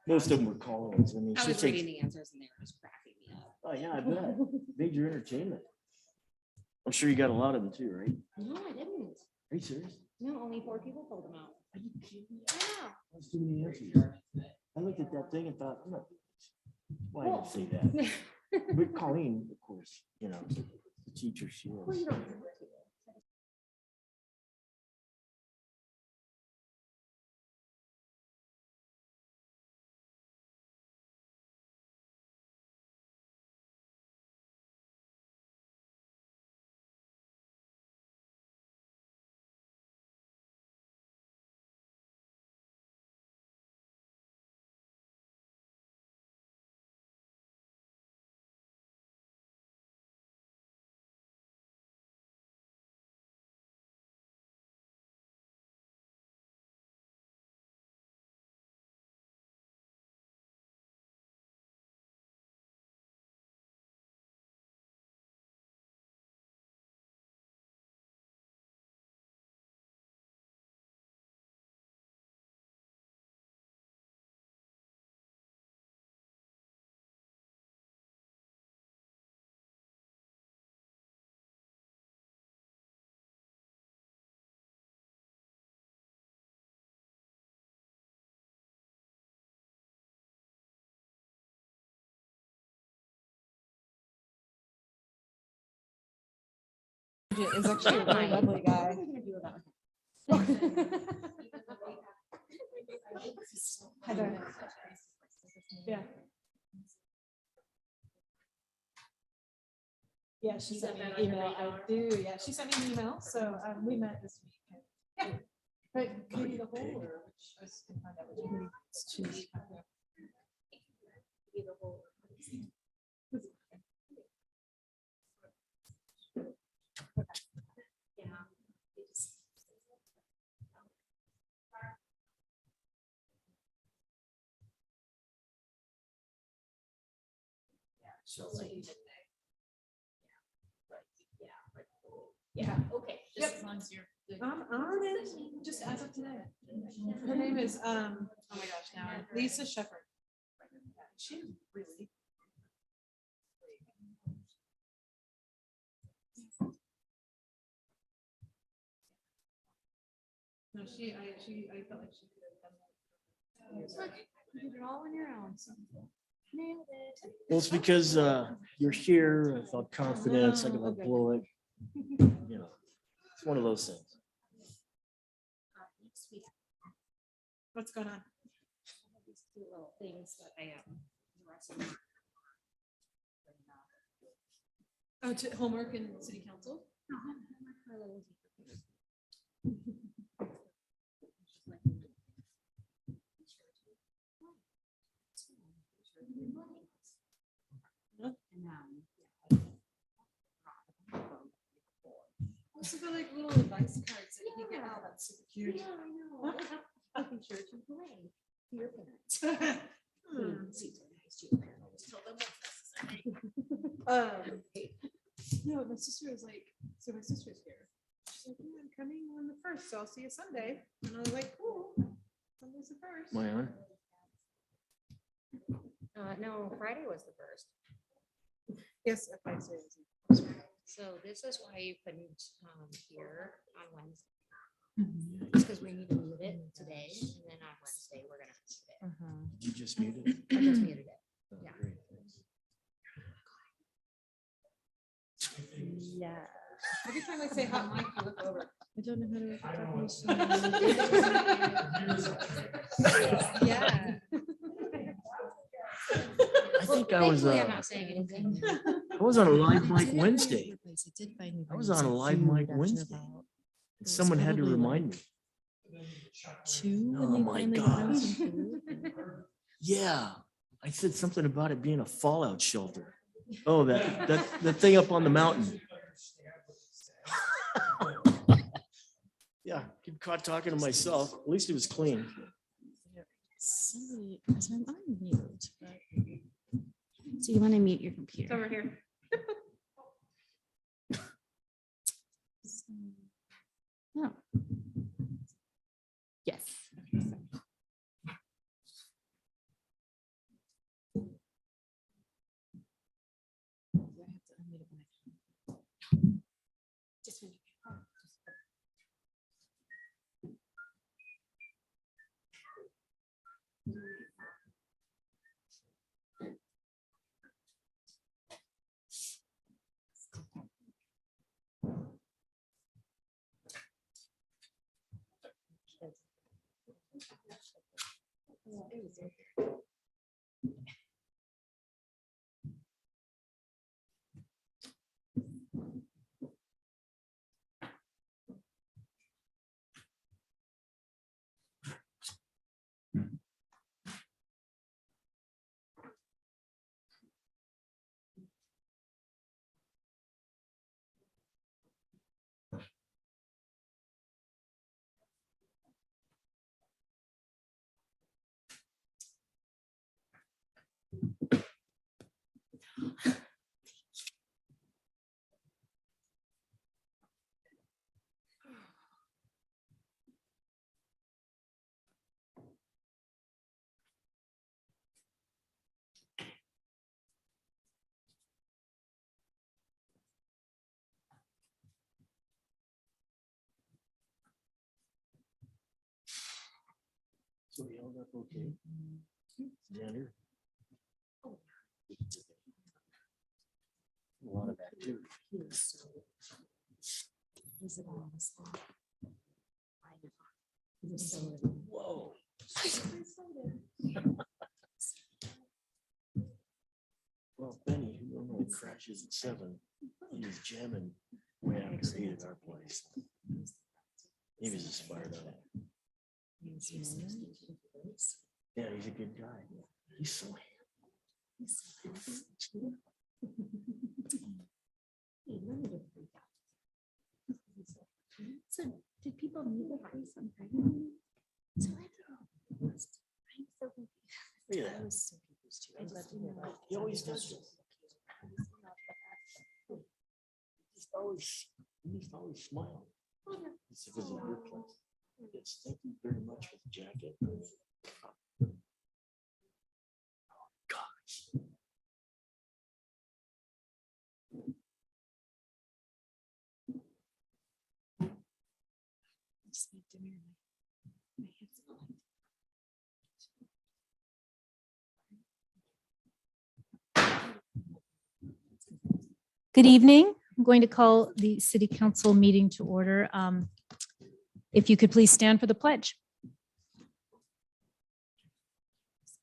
Most of them were call-ins. I mean, I she was takes, reading the answers and they were just cracking me up. oh yeah, I bet. Major entertainment. I'm sure you got a lot of them too, right? No, I didn't. Are you serious? No, only 4 people filled them out. Are you kidding me? Yeah. That's too many answers. I looked at that thing and thought, I'm not, why did I say that? But Colleen, of course, you know, the teacher she Well, is. you don't have to. Is actually a really lovely guy. Heather. Yeah. Yeah, she sent me an email. I do. Yeah, she sent me an email. So we met this week. Yeah. But committee the whole, or which I can find out which committee it's choose. Yeah, okay. Yep. As long as you're. I'm on it just as of today. Her name is oh my gosh, now Lisa Shepherd. She's really no, I felt like she could have done that. You did it all on your own. So. Nailed it. Well, it's because you're here. I felt confidence. I could like blow it. You know, it's one of those things. Next week, What's going on? these 2 little things that I the rest of them. Oh, to homework and city council? Also got like little advice cards that you can get out. That's super cute. Yeah, I know. Making sure to play to your parents. Seats are nice too. Just tell them what's necessary. No, my sister was like, so my sister's here. She's like, yeah, I'm coming on the 1st, so I'll see you Sunday. And I was like, cool. Sunday's the 1st. Am I on? No, Friday was the 1st. Yes, okay, so So this is why you couldn't hear on Wednesday. It's because we need to mute it today, and then on Wednesday, we're gonna mute it. You just muted it? I just muted it. Oh, Yeah. great, thanks. Yeah. every time I say hot mic, you look over. I don't know how to work the Yeah. I think I was, Thankfully, I'm not saying anything. I was on a live mic Wednesday. I did find me I was on a live mic Wednesday. And someone had to remind me. 2. Oh my gosh. Yeah, I said something about it being a fallout shelter. Oh, that thing up on the mountain. Yeah, get caught talking to myself. At least it was clean. Somebody, so I'm on mute. So you want to mute your It's computer? over here. No. Yes. So we held up okay. Xander. A lot of activity. Whoa. Well, Benny, who normally crashes at 7, he was jamming way after 8 at our place. He was just fired up. Yeah, he's a good guy. He's so So did people need the price on Friday? So I don't know. I'm so confused. Look at I that. was so confused too. I'm glad to hear that. He always does this. He's always smile. It's because of your place. Yes, thank you very much for the jacket. Oh, gosh. I just made dinner. My hands are cold. Good evening. I'm going to call the city council meeting to order. If you could please stand for the pledge.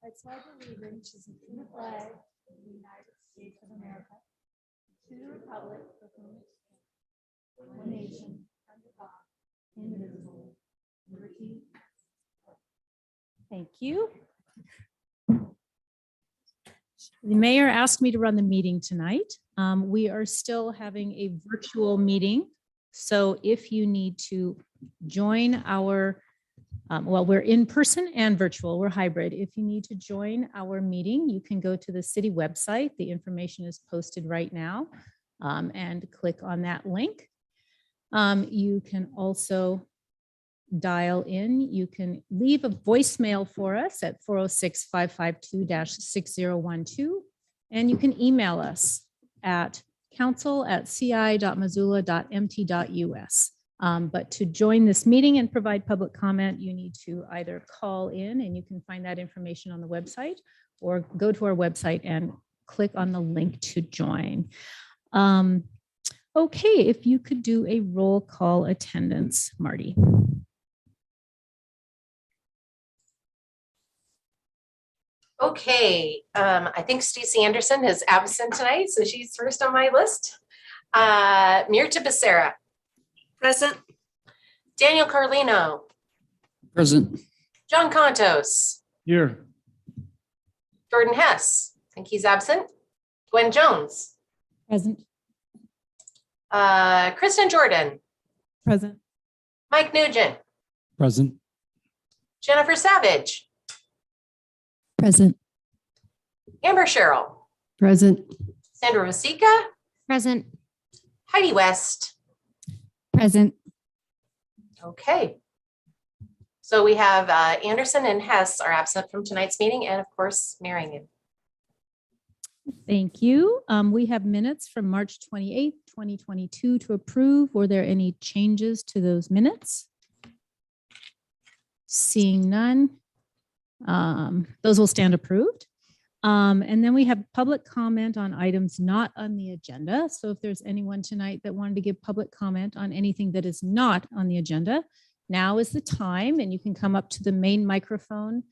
I pledge allegiance to the flag of the United States of America, to the republic for whom it stands, one nation, under God, indivisible, with liberty. Thank you. The mayor asked me to run the meeting tonight. We are still having a virtual meeting. So if you need to join our, well, we're in person and virtual, we're hybrid. If you need to join our meeting, you can go to the city website. The information is posted right now, and click on that link. You can also dial in. You can leave a voicemail for us at 406-552-6012, and you can email us at council@ci.missoula.mt.us. But to join this meeting and provide public comment, you need to either call in, and you can find that information on the website, or go to our website and click on the link to join. Okay, if you could do a roll call attendance, Marty. Okay, I think Stacey Anderson is absent tonight, so she's first on my list. Mirta Becerra. Present. Daniel Carlino. Present. John Contos. Here. Jordan Hess. I think he's absent. Gwen Jones. Present. Kristen Jordan. Present. Mike Nugent. Present. Jennifer Savage. Present. Amber Sherrill. Present. Sandra Rosica. Present. Heidi West. Present. Okay. So we have Anderson and Hess are absent from tonight's meeting, and of course, Marion. Thank you. We have minutes from March 28th, 2022 to approve. Were there any changes to those minutes? Seeing none, Those will stand approved. And then we have public comment on items not on the agenda. So if there's anyone tonight that wanted to give public comment on anything that is not on the agenda, now is the time, and you can come up to the main microphone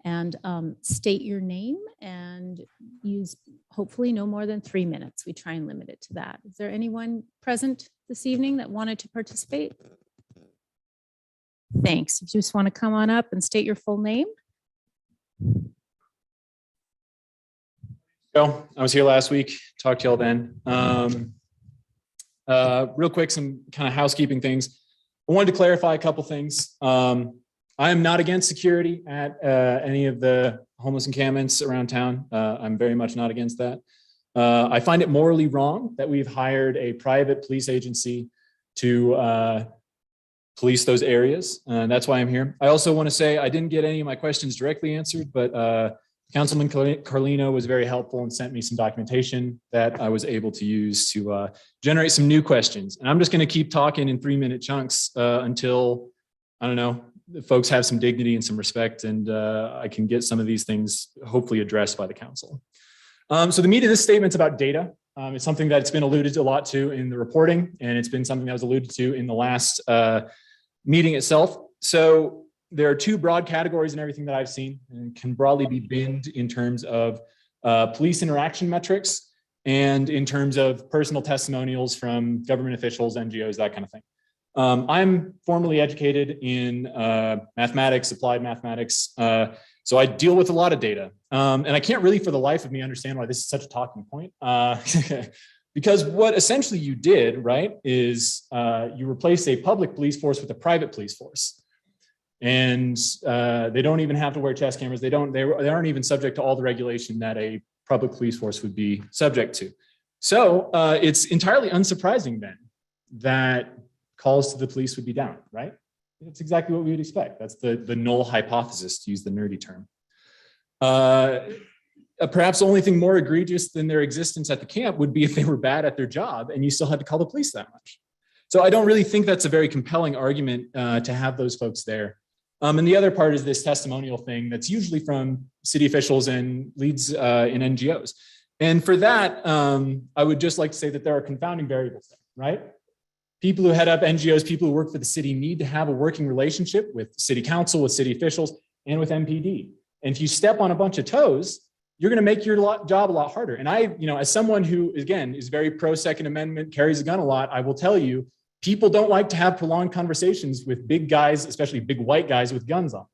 and state your name and use hopefully no more than 3 minutes. We try and limit it to that. Is there anyone present this evening that wanted to participate? Thanks. If you just want to come on up and state your full name. Joe, I was here last week, talked to y'all then. Real quick, some kind of housekeeping things. I wanted to clarify a couple things. I am not against security at any of the homeless encampments around town. I'm very much not against that. I find it morally wrong that we've hired a private police agency to police those areas. That's why I'm here. I also want to say I didn't get any of my questions directly answered, but Councilman Carlino was very helpful and sent me some documentation that I was able to use to generate some new questions. And I'm just going to keep talking in 3-minute chunks until, I don't know, the folks have some dignity and some respect, and I can get some of these things hopefully addressed by the council. So the meat of this statement's about data. It's something that's been alluded to a lot to in the reporting, and it's been something that was alluded to in the last meeting itself. So there are 2 broad categories in everything that I've seen, and can broadly be binned in terms of police interaction metrics and in terms of personal testimonials from government officials, NGOs, that kind of thing. I'm formally educated in mathematics, applied mathematics, so I deal with a lot of data. And I can't really for the life of me understand why this is such a talking point. Because what essentially you did, right, is you replaced a public police force with a private police force. And they don't even have to wear chest cameras. They aren't even subject to all the regulation that a public police force would be subject to. So it's entirely unsurprising then that calls to the police would be down, right? That's exactly what we would expect. That's the null hypothesis, to use the nerdy term. Perhaps the only thing more egregious than their existence at the camp would be if they were bad at their job and you still had to call the police that much. So I don't really think that's a very compelling argument to have those folks there. And the other part is this testimonial thing that's usually from city officials and leads in NGOs. And for that, I would just like to say that there are confounding variables there, right? People who head up NGOs, people who work for the city need to have a working relationship with city council, with city officials, and with MPD. And if you step on a bunch of toes, you're going to make your job a lot harder. And I, as someone who, again, is very pro Second Amendment, carries a gun a lot, I will tell you, people don't like to have prolonged conversations with big guys, especially big white guys with guns on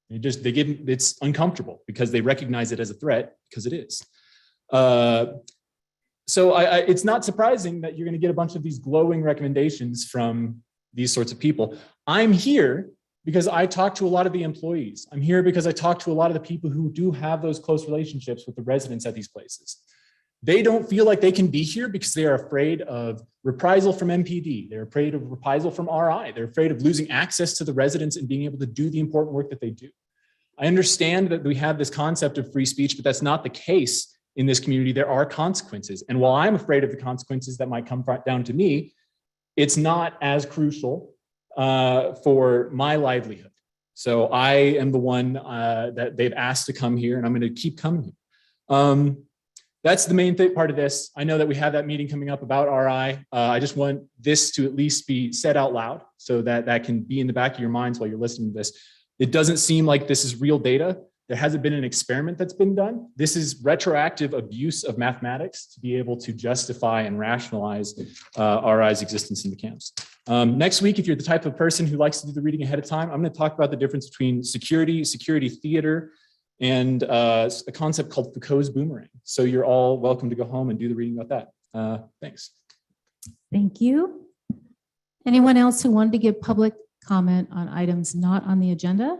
them. It's uncomfortable because they recognize it as a threat, because it is. So it's not surprising that you're going to get a bunch of these glowing recommendations from these sorts of people. I'm here because I talk to a lot of the employees. I'm here because I talk to a lot of the people who do have those close relationships with the residents at these places. They don't feel like they can be here because they are afraid of reprisal from MPD. They're afraid of reprisal from RI. They're afraid of losing access to the residents and being able to do the important work that they do. I understand that we have this concept of free speech, but that's not the case in this community. There are consequences. And while I'm afraid of the consequences that might come down to me, it's not as crucial for my livelihood. So I am the one that they've asked to come here, and I'm going to keep coming here. That's the main part of this. I know that we have that meeting coming up about RI. I just want this to at least be said out loud so that that can be in the back of your minds while you're listening to this. It doesn't seem like this is real data. There hasn't been an experiment that's been done. This is retroactive abuse of mathematics to be able to justify and rationalize RI's existence in the camps. Next week, if you're the type of person who likes to do the reading ahead of time, I'm going to talk about the difference between security theater, and a concept called Foucault's boomerang. So you're all welcome to go home and do the reading about that. Thanks. Thank you. Anyone else who wanted to give public comment on items not on the agenda?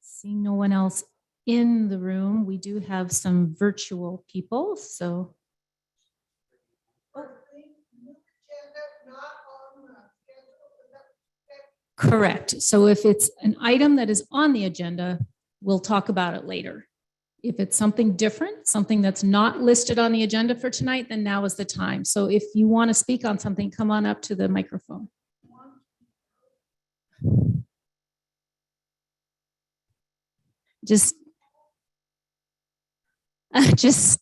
Seeing no one else in the room, we do have some virtual people, so. Correct. So if it's an item that is on the agenda, we'll talk about it later. If it's something different, something that's not listed on the agenda for tonight, then now is the time. So if you want to speak on something, come on up to the microphone. just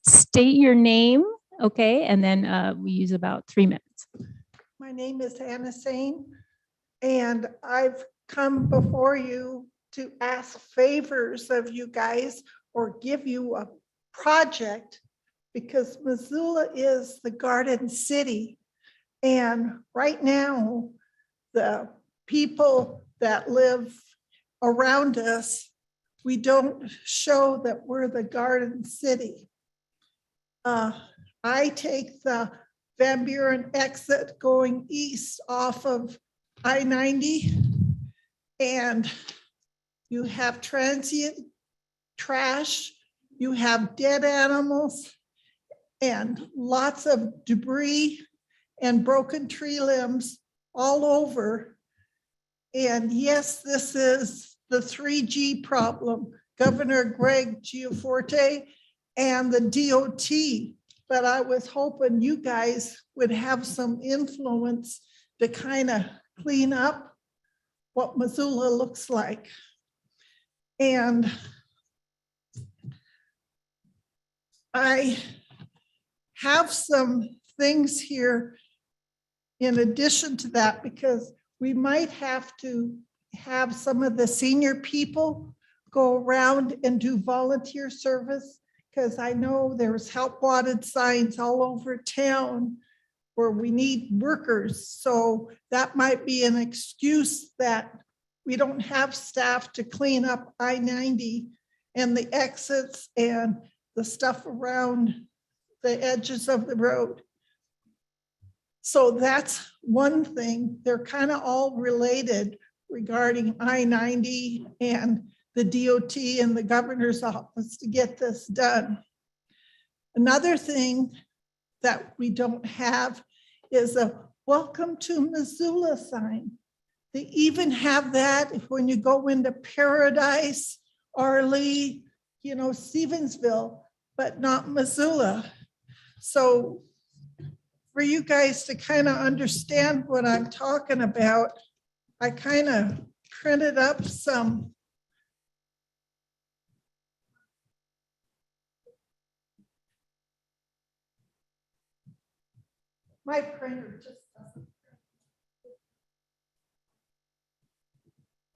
state your name, okay? And then we use about 3 minutes. My name is Anna Sane, and I've come before you to ask favors of you guys or give you a project because Missoula is the Garden City. And right now, the people that live around us, we don't show that we're the Garden City. I take the Van Buren exit going east off of I-90, and you have transient trash, you have dead animals, and lots of debris and broken tree limbs all over. And yes, this is the 3G problem, Governor Greg Gianforte and the DOT. But I was hoping you guys would have some influence to kind of clean up what Missoula looks like. And I have some things here in addition to that, because we might have to have some of the senior people go around and do volunteer service, because I know there's help wanted signs all over town where we need workers. So that might be an excuse that we don't have staff to clean up I-90 and the exits and the stuff around the edges of the road. So that's one thing. They're kind of all related regarding I-90 and the DOT and the governor's office to get this done. Another thing that we don't have is a welcome to Missoula sign. They even have that if when you go into Paradise, Arlee, you know, Stevensville, but not Missoula. So for you guys to kind of understand what I'm talking about, I kind of printed up some my printer just doesn't.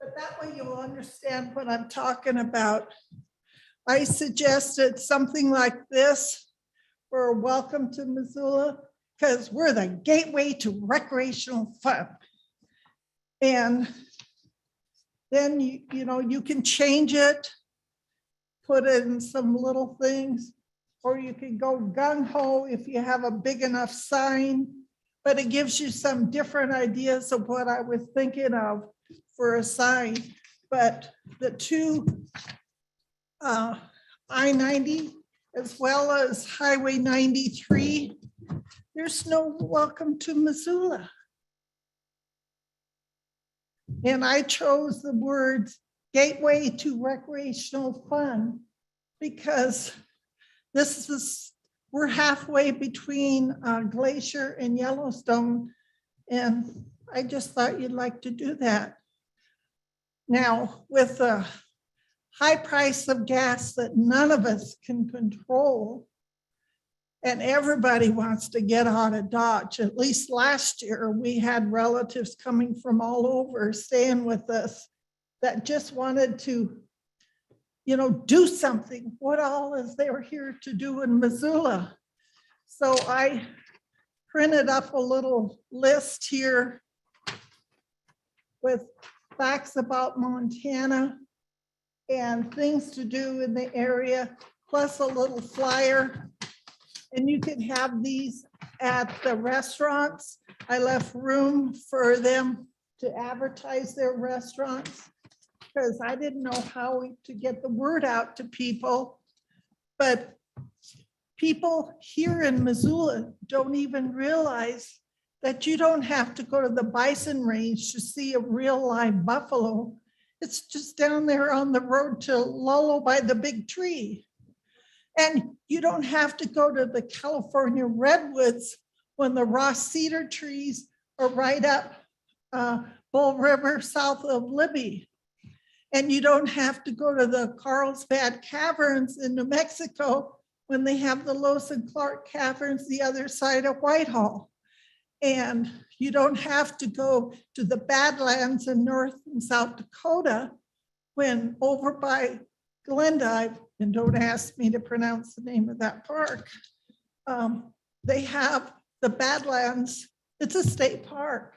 But that way you'll understand what I'm talking about. I suggested something like this for a welcome to Missoula, because we're the gateway to recreational fun. And then you know, you can change it, put in some little things, or you can go gung-ho if you have a big enough sign, but it gives you some different ideas of what I was thinking of for a sign. But the two I-90 as well as Highway 93, there's no welcome to Missoula. And I chose the words gateway to recreational fun because this is, we're halfway between Glacier and Yellowstone. And I just thought you'd like to do that. Now, with the high price of gas that none of us can control, and everybody wants to get out of Dodge. At least last year, we had relatives coming from all over staying with us that just wanted to, you know, do something. What all is there here to do in Missoula? So I printed up a little list here with facts about Montana and things to do in the area, plus a little flyer. And you can have these at the restaurants. I left room for them to advertise their restaurants because I didn't know how to get the word out to people. But people here in Missoula don't even realize that you don't have to go to the bison range to see a real live buffalo. It's just down there on the road to Lolo by the big tree. And you don't have to go to the California redwoods when the Ross cedar trees are right up Bull River south of Libby. And you don't have to go to the Carlsbad Caverns in New Mexico when they have the Lois and Clark Caverns the other side of Whitehall. And you don't have to go to the Badlands in North and South Dakota when over by Glendive, and don't ask me to pronounce the name of that park, they have the Badlands. It's a state park.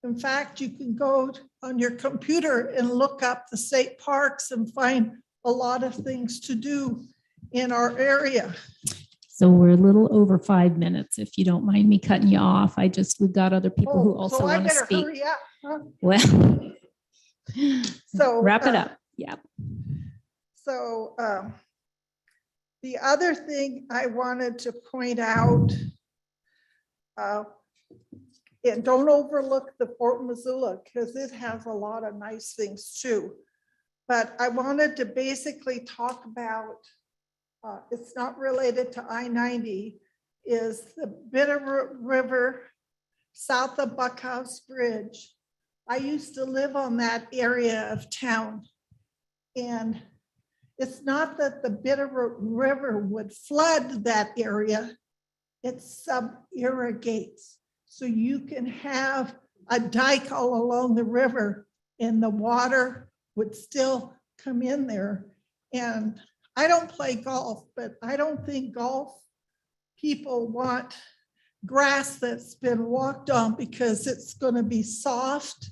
In fact, you can go on your computer and look up the state parks and find a lot of things to do in our area. So we're a little over 5 minutes, if you don't mind me cutting you off. We've got other people who also So I want to better speak. hurry up, huh? Well, So wrap it up. Yeah. So the other thing I wanted to point out, and don't overlook the Fort Missoula because it has a lot of nice things too. But I wanted to basically talk about, it's not related to I-90, is the Bitter River south of Buckhouse Bridge. I used to live on that area of town. And it's not that the Bitter River would flood that area, it sub-irrigates. So you can have a dike all along the river and the water would still come in there. And I don't play golf, but I don't think golf people want grass that's been walked on because it's going to be soft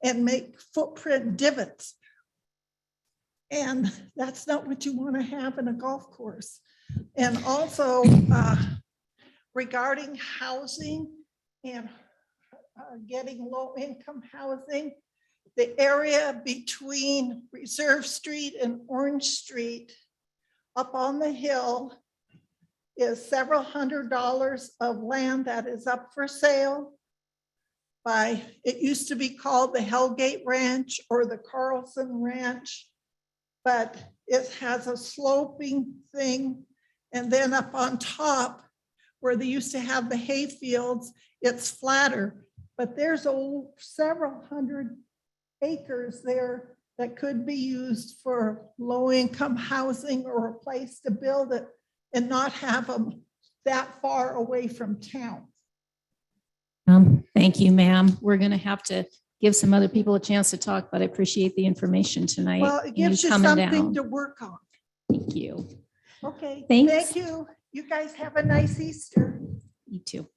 and make footprint divots. And that's not what you want to have in a golf course. And also regarding housing and getting low income housing, the area between Reserve Street and Orange Street up on the hill is several $100s of land that is up for sale by, it used to be called the Hellgate Ranch or the Carlson Ranch, but it has a sloping thing. And then up on top where they used to have the hay fields, it's flatter, but there's several hundred acres there that could be used for low-income housing or a place to build it and not have them that far away from town. Thank you, ma'am. We're going to have to give some other people a chance to talk, but I appreciate the information tonight. Well, it gives you coming something down. to work on. Thank you. Okay, Thanks. thank you. You guys have a nice Easter. You too.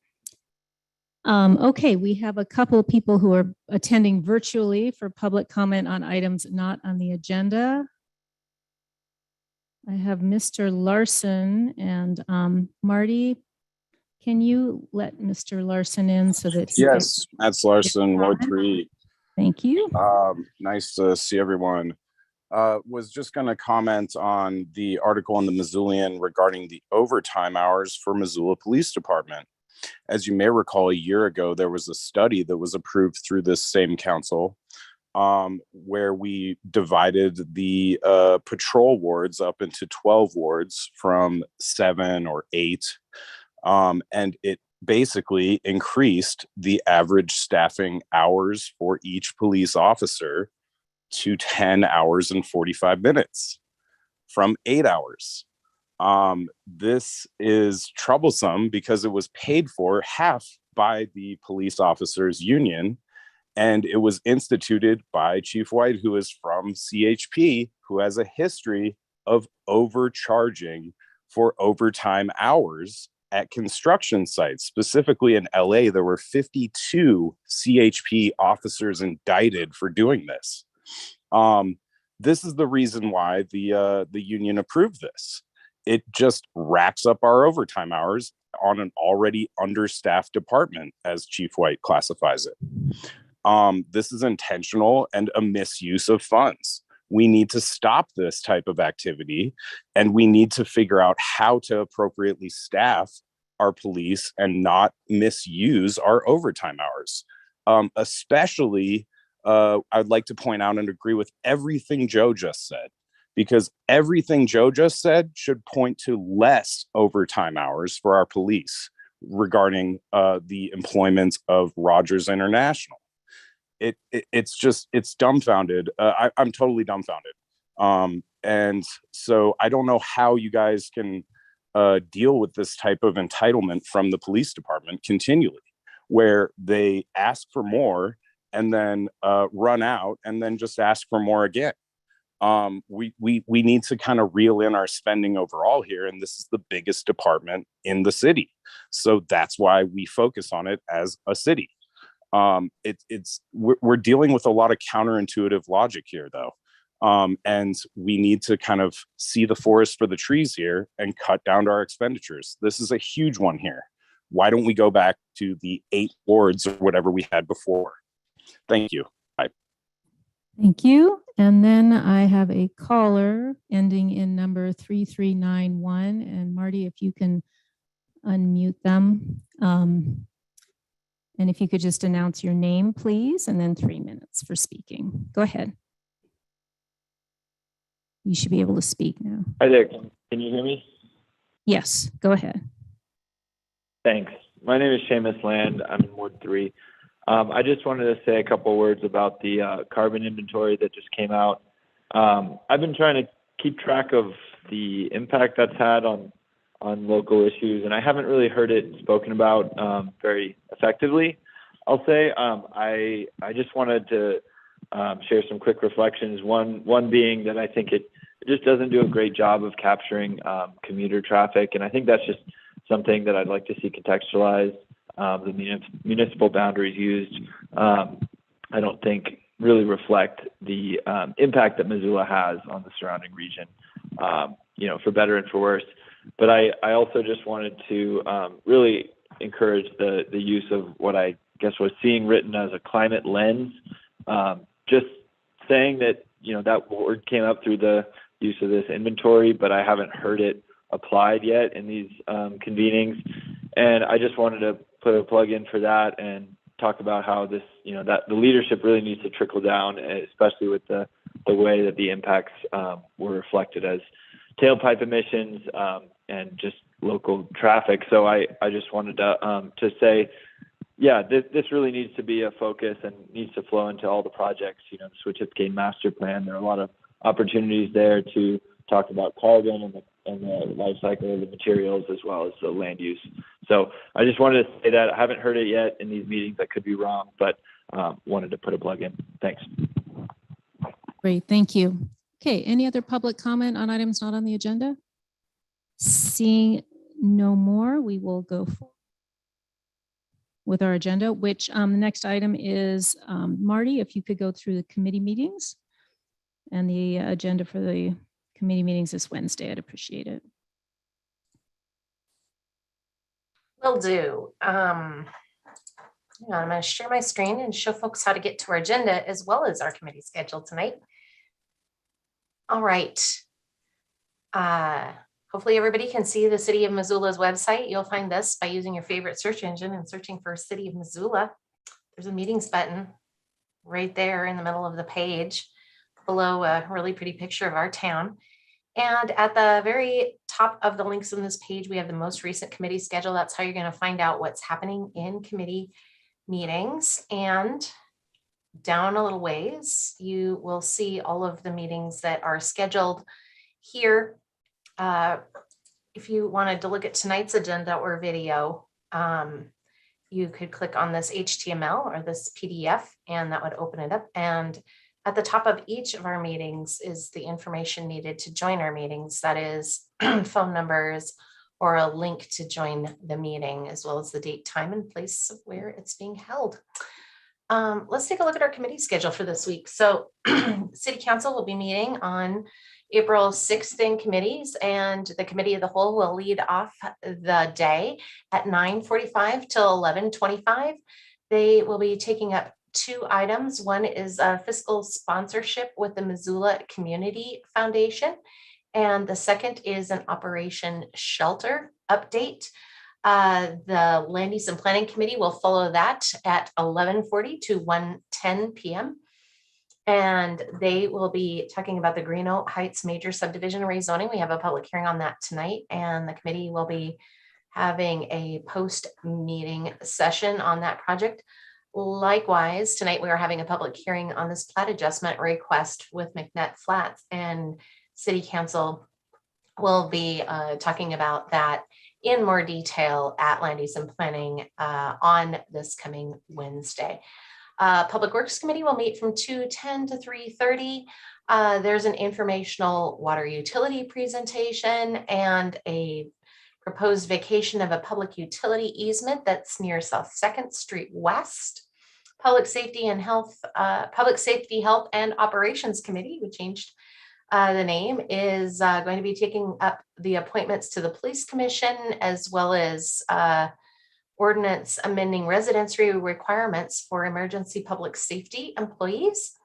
Okay, we have a couple of people who are attending virtually for public comment on items not on the agenda. I have Mr. Larson and Marty. Can you let Mr. Larson in so that? Yes, that's Larson, Ward 3. Thank you. Nice to see everyone. Was just going to comment on the article in the Missoulian regarding the overtime hours for Missoula Police Department. As you may recall, a year ago, there was a study that was approved through this same council where we divided the patrol wards up into 12 wards from 7 or 8. And it basically increased the average staffing hours for each police officer to 10 hours and 45 minutes from 8 hours. This is troublesome because it was paid for half by the police officers union, and it was instituted by Chief White, who is from CHP, who has a history of overcharging for overtime hours at construction sites. Specifically in LA, there were 52 CHP officers indicted for doing this. This is the reason why the union approved this. It just racks up our overtime hours on an already understaffed department, as Chief White classifies it. This is intentional and a misuse of funds. We need to stop this type of activity, and we need to figure out how to appropriately staff our police and not misuse our overtime hours. Especially, I'd like to point out and agree with everything Joe just said, because everything Joe just said should point to less overtime hours for our police regarding the employment of Rogers International. it's dumbfounded. I'm totally dumbfounded. And so I don't know how you guys can deal with this type of entitlement from the police department continually, where they ask for more and then run out and then just ask for more again. We need to kind of reel in our spending overall here, and this is the biggest department in the city, so that's why we focus on it as a city. We're dealing with a lot of counterintuitive logic here, though, and we need to kind of see the forest for the trees here and cut down our expenditures. This is a huge one here. Why don't we go back to the 8 wards or whatever we had before? Thank you. Bye. Thank you. And then I have a caller ending in number 3391. And Marty, if you can unmute them. And if you could just announce your name, please, and then 3 minutes for speaking. Go ahead. You should be able to speak now. Hi there. Can you hear me? Yes, go ahead. Thanks. My name is Seamus Land. I'm in Ward 3. I just wanted to say a couple words about the carbon inventory that just came out. I've been trying to keep track of the impact that's had on local issues, and I haven't really heard it spoken about very effectively, I'll say. I just wanted to share some quick reflections. One being that I think it just doesn't do a great job of capturing commuter traffic, and I think that's just something that I'd like to see contextualized. The municipal boundaries used, I don't think really reflect the impact that Missoula has on the surrounding region, for better and for worse. But I also just wanted to really encourage the use of what I guess was seeing written as a climate lens. Just saying that, that word came up through the use of this inventory, but I haven't heard it applied yet in these convenings. And I just wanted to put a plug in for that and talk about how this, that the leadership really needs to trickle down, especially with the way that the impacts were reflected as tailpipe emissions and just local traffic. So I just wanted to say, yeah, this really needs to be a focus and needs to flow into all the projects. The Switch-Hipcane Master Plan, there are a lot of opportunities there to talk about carbon and the life cycle of the materials as well as the land use. So I just wanted to say that. I haven't heard it yet in these meetings. I could be wrong, but wanted to put a plug in. Thanks. Great, thank you. Okay, any other public comment on items not on the agenda? Seeing no more, we will go forward with our agenda, which the next item is, Marty, if you could go through the committee meetings and the agenda for the committee meetings this Wednesday, I'd appreciate it. Will do. Hang on, I'm going to share my screen and show folks how to get to our agenda as well as our committee schedule tonight. All right. Hopefully everybody can see the City of Missoula's website. You'll find this by using your favorite search engine and searching for City of Missoula. There's a meetings button right there in the middle of the page below a really pretty picture of our town. And at the very top of the links on this page, we have the most recent committee schedule. That's how you're going to find out what's happening in committee meetings. And down a little ways, you will see all of the meetings that are scheduled here. If you wanted to look at tonight's agenda or video, you could click on this HTML or this PDF, and that would open it up. And at the top of each of our meetings is the information needed to join our meetings. That is phone numbers or a link to join the meeting, as well as the date, time, and place of where it's being held. Let's take a look at our committee schedule for this week. So City Council will be meeting on April 6th in committees, and the Committee of the Whole will lead off the day at 9:45 till 11:25. They will be taking up 2 items. One is a fiscal sponsorship with the Missoula Community Foundation, and the second is an Operation Shelter update. The Land Use and Planning Committee will follow that at 11:40 to 1:10 p.m. And they will be talking about the Green Oak Heights major subdivision rezoning. We have a public hearing on that tonight, and the committee will be having a post-meeting session on that project. Likewise, tonight we are having a public hearing on this plat adjustment request with Mcnet Flats, and City Council will be talking about that in more detail at Land Use and Planning on this coming Wednesday. Public Works Committee will meet from 2:10 to 3:30. There's an informational water utility presentation and a proposed vacation of a public utility easement that's near South 2nd Street West. Public Safety and Health, Public Safety, Health and Operations Committee, we changed the name, is going to be taking up the appointments to the Police Commission, as well as ordinance amending residency requirements for emergency public safety employees.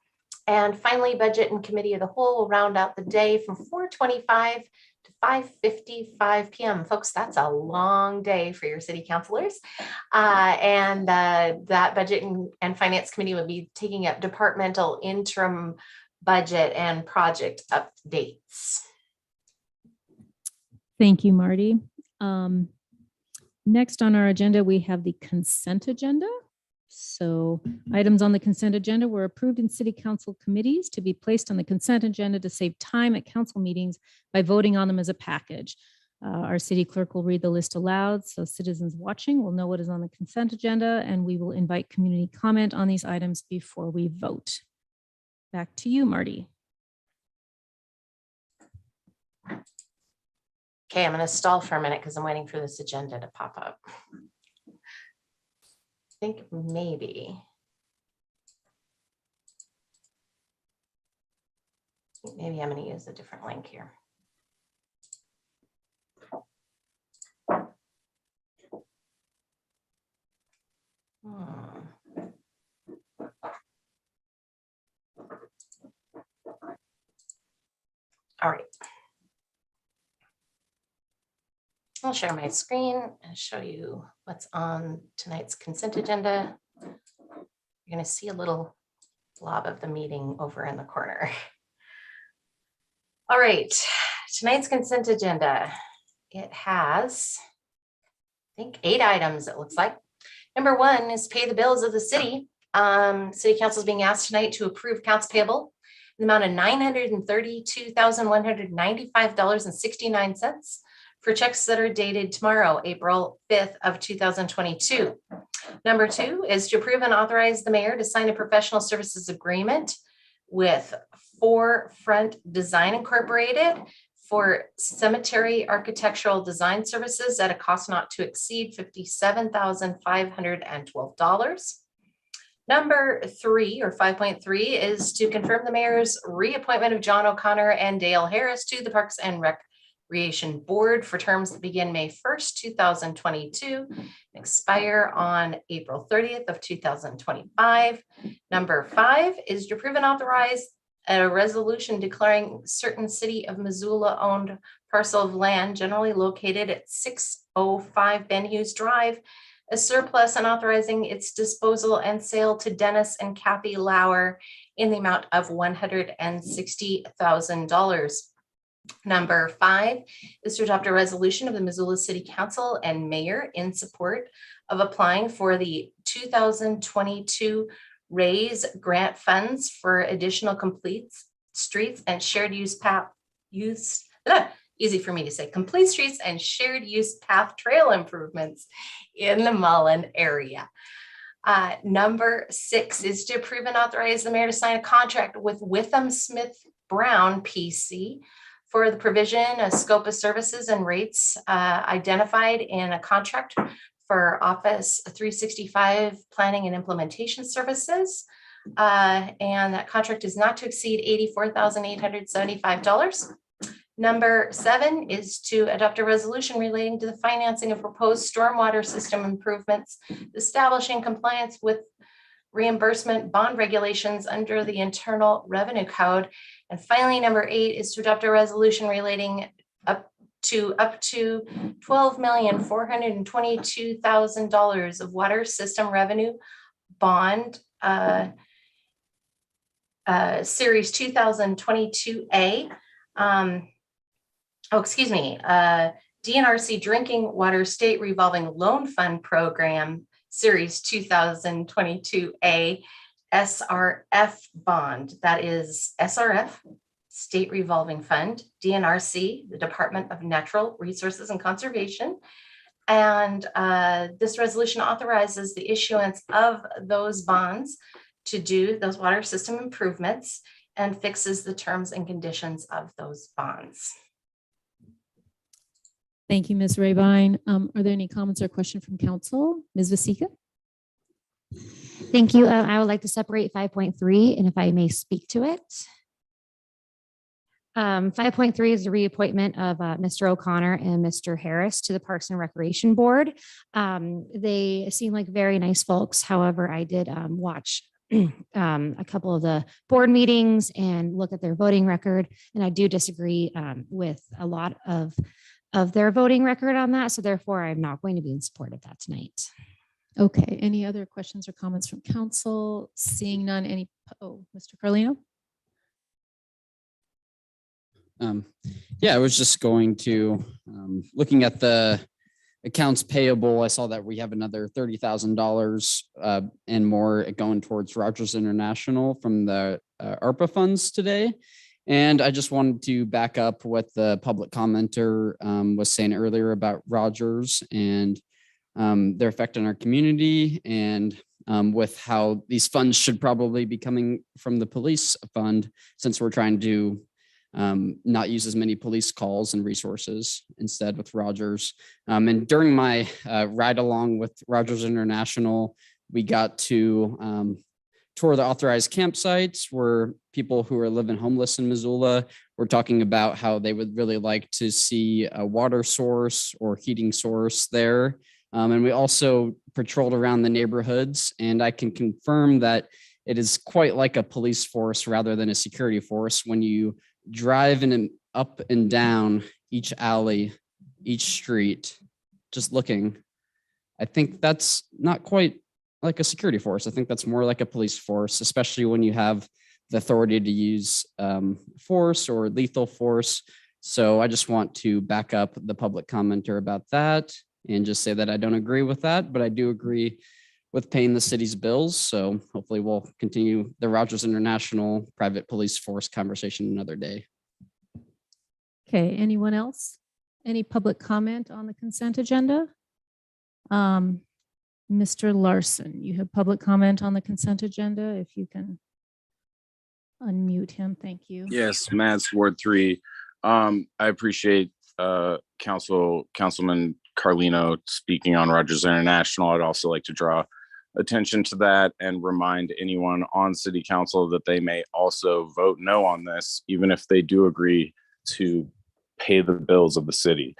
And finally, Budget and Committee of the Whole will round out the day from 4:25 to 5:55 p.m. Folks, that's a long day for your city councilors. And that Budget and Finance Committee will be taking up departmental interim budget and project updates. Thank you, Marty. Next on our agenda, we have the consent agenda. So items on the consent agenda were approved in city council committees to be placed on the consent agenda to save time at council meetings by voting on them as a package. Our city clerk will read the list aloud, so citizens watching will know what is on the consent agenda, and we will invite community comment on these items before we vote. Back to you, Marty. Okay, I'm going to stall for a minute because I'm waiting for this agenda to pop up. I think maybe I'm going to use a different link here. All right. I'll share my screen and show you what's on tonight's consent agenda. You're going to see a little blob of the meeting over in the corner. All right, tonight's consent agenda. It has, I think, 8 items, it looks like. Number 1 is pay the bills of the city. City Council is being asked tonight to approve accounts payable in the amount of $932,195.69 for checks that are dated tomorrow, April 5th of 2022. Number 2 is to approve and authorize the mayor to sign a professional services agreement with Forefront Design Incorporated for cemetery architectural design services at a cost not to exceed $57,512. Number 3, or 5.3, is to confirm the mayor's reappointment of John O'Connor and Dale Harris to the Parks and Recreation Board for terms that begin May 1st, 2022, and expire on April 30th of 2025. Number 5 is to approve and authorize a resolution declaring certain City of Missoula owned parcel of land generally located at 605 Ben Hughes Drive as surplus and authorizing its disposal and sale to Dennis and Kathy Lauer in the amount of $160,000. Number 5 is to adopt a resolution of the Missoula City Council and Mayor in support of applying for the 2022 RAISE grant funds for additional complete streets and shared use path easy for me to say, complete streets and shared use path trail improvements in the Mullen area. Number 6 is to approve and authorize the mayor to sign a contract with Witham Smith Brown PC for the provision, a scope of services and rates identified in a contract for Office 365 planning and implementation services. And that contract is not to exceed $84,875. Number 7 is to adopt a resolution relating to the financing of proposed stormwater system improvements, establishing compliance with reimbursement bond regulations under the Internal Revenue Code. And finally, number 8 is to adopt a resolution relating up to $12,422,000 of water system revenue bond series 2022A. DNRC Drinking Water State Revolving Loan Fund Program Series 2022A SRF bond. That is SRF, State Revolving Fund, DNRC, the Department of Natural Resources and Conservation. And this resolution authorizes the issuance of those bonds to do those water system improvements and fixes the terms and conditions of those bonds. Thank you, Ms. Rabine. Are there any comments or questions from council? Ms. Vasika? Thank you. I would like to separate 5.3, and if I may speak to it. 5.3 is the reappointment of Mr. O'Connor and Mr. Harris to the Parks and Recreation Board. They seem like very nice folks. However, I did watch a couple of the board meetings and look at their voting record, and I do disagree with a lot of their voting record on that. So therefore, I'm not going to be in support of that tonight. Okay, any other questions or comments from council? Seeing none, Mr. Carlino? Yeah, I was just going to, looking at the accounts payable, I saw that we have another $30,000 and more going towards Rogers International from the ARPA funds today. And I just wanted to back up what the public commenter was saying earlier about Rogers and their effect on our community, and with how these funds should probably be coming from the police fund, since we're trying to not use as many police calls and resources instead with Rogers. And during my ride along with Rogers International, we got to tour the authorized campsites where people who are living homeless in Missoula were talking about how they would really like to see a water source or heating source there. And we also patrolled around the neighborhoods, and I can confirm that it is quite like a police force rather than a security force. When you drive in up and down each alley, each street, just looking, I think that's not quite like a security force. I think that's more like a police force, especially when you have the authority to use force or lethal force. So I just want to back up the public commenter about that and just say that I don't agree with that, but I do agree with paying the city's bills. So hopefully we'll continue the Rogers International private police force conversation another day. Okay, anyone else? Any public comment on the consent agenda? Mr. Larson, you have public comment on the consent agenda. If you can unmute him, thank you. Yes, Matt's Ward 3. I appreciate Councilman Carlino speaking on Rogers International. I'd also like to draw attention to that and remind anyone on city council that they may also vote no on this, even if they do agree to pay the bills of the city.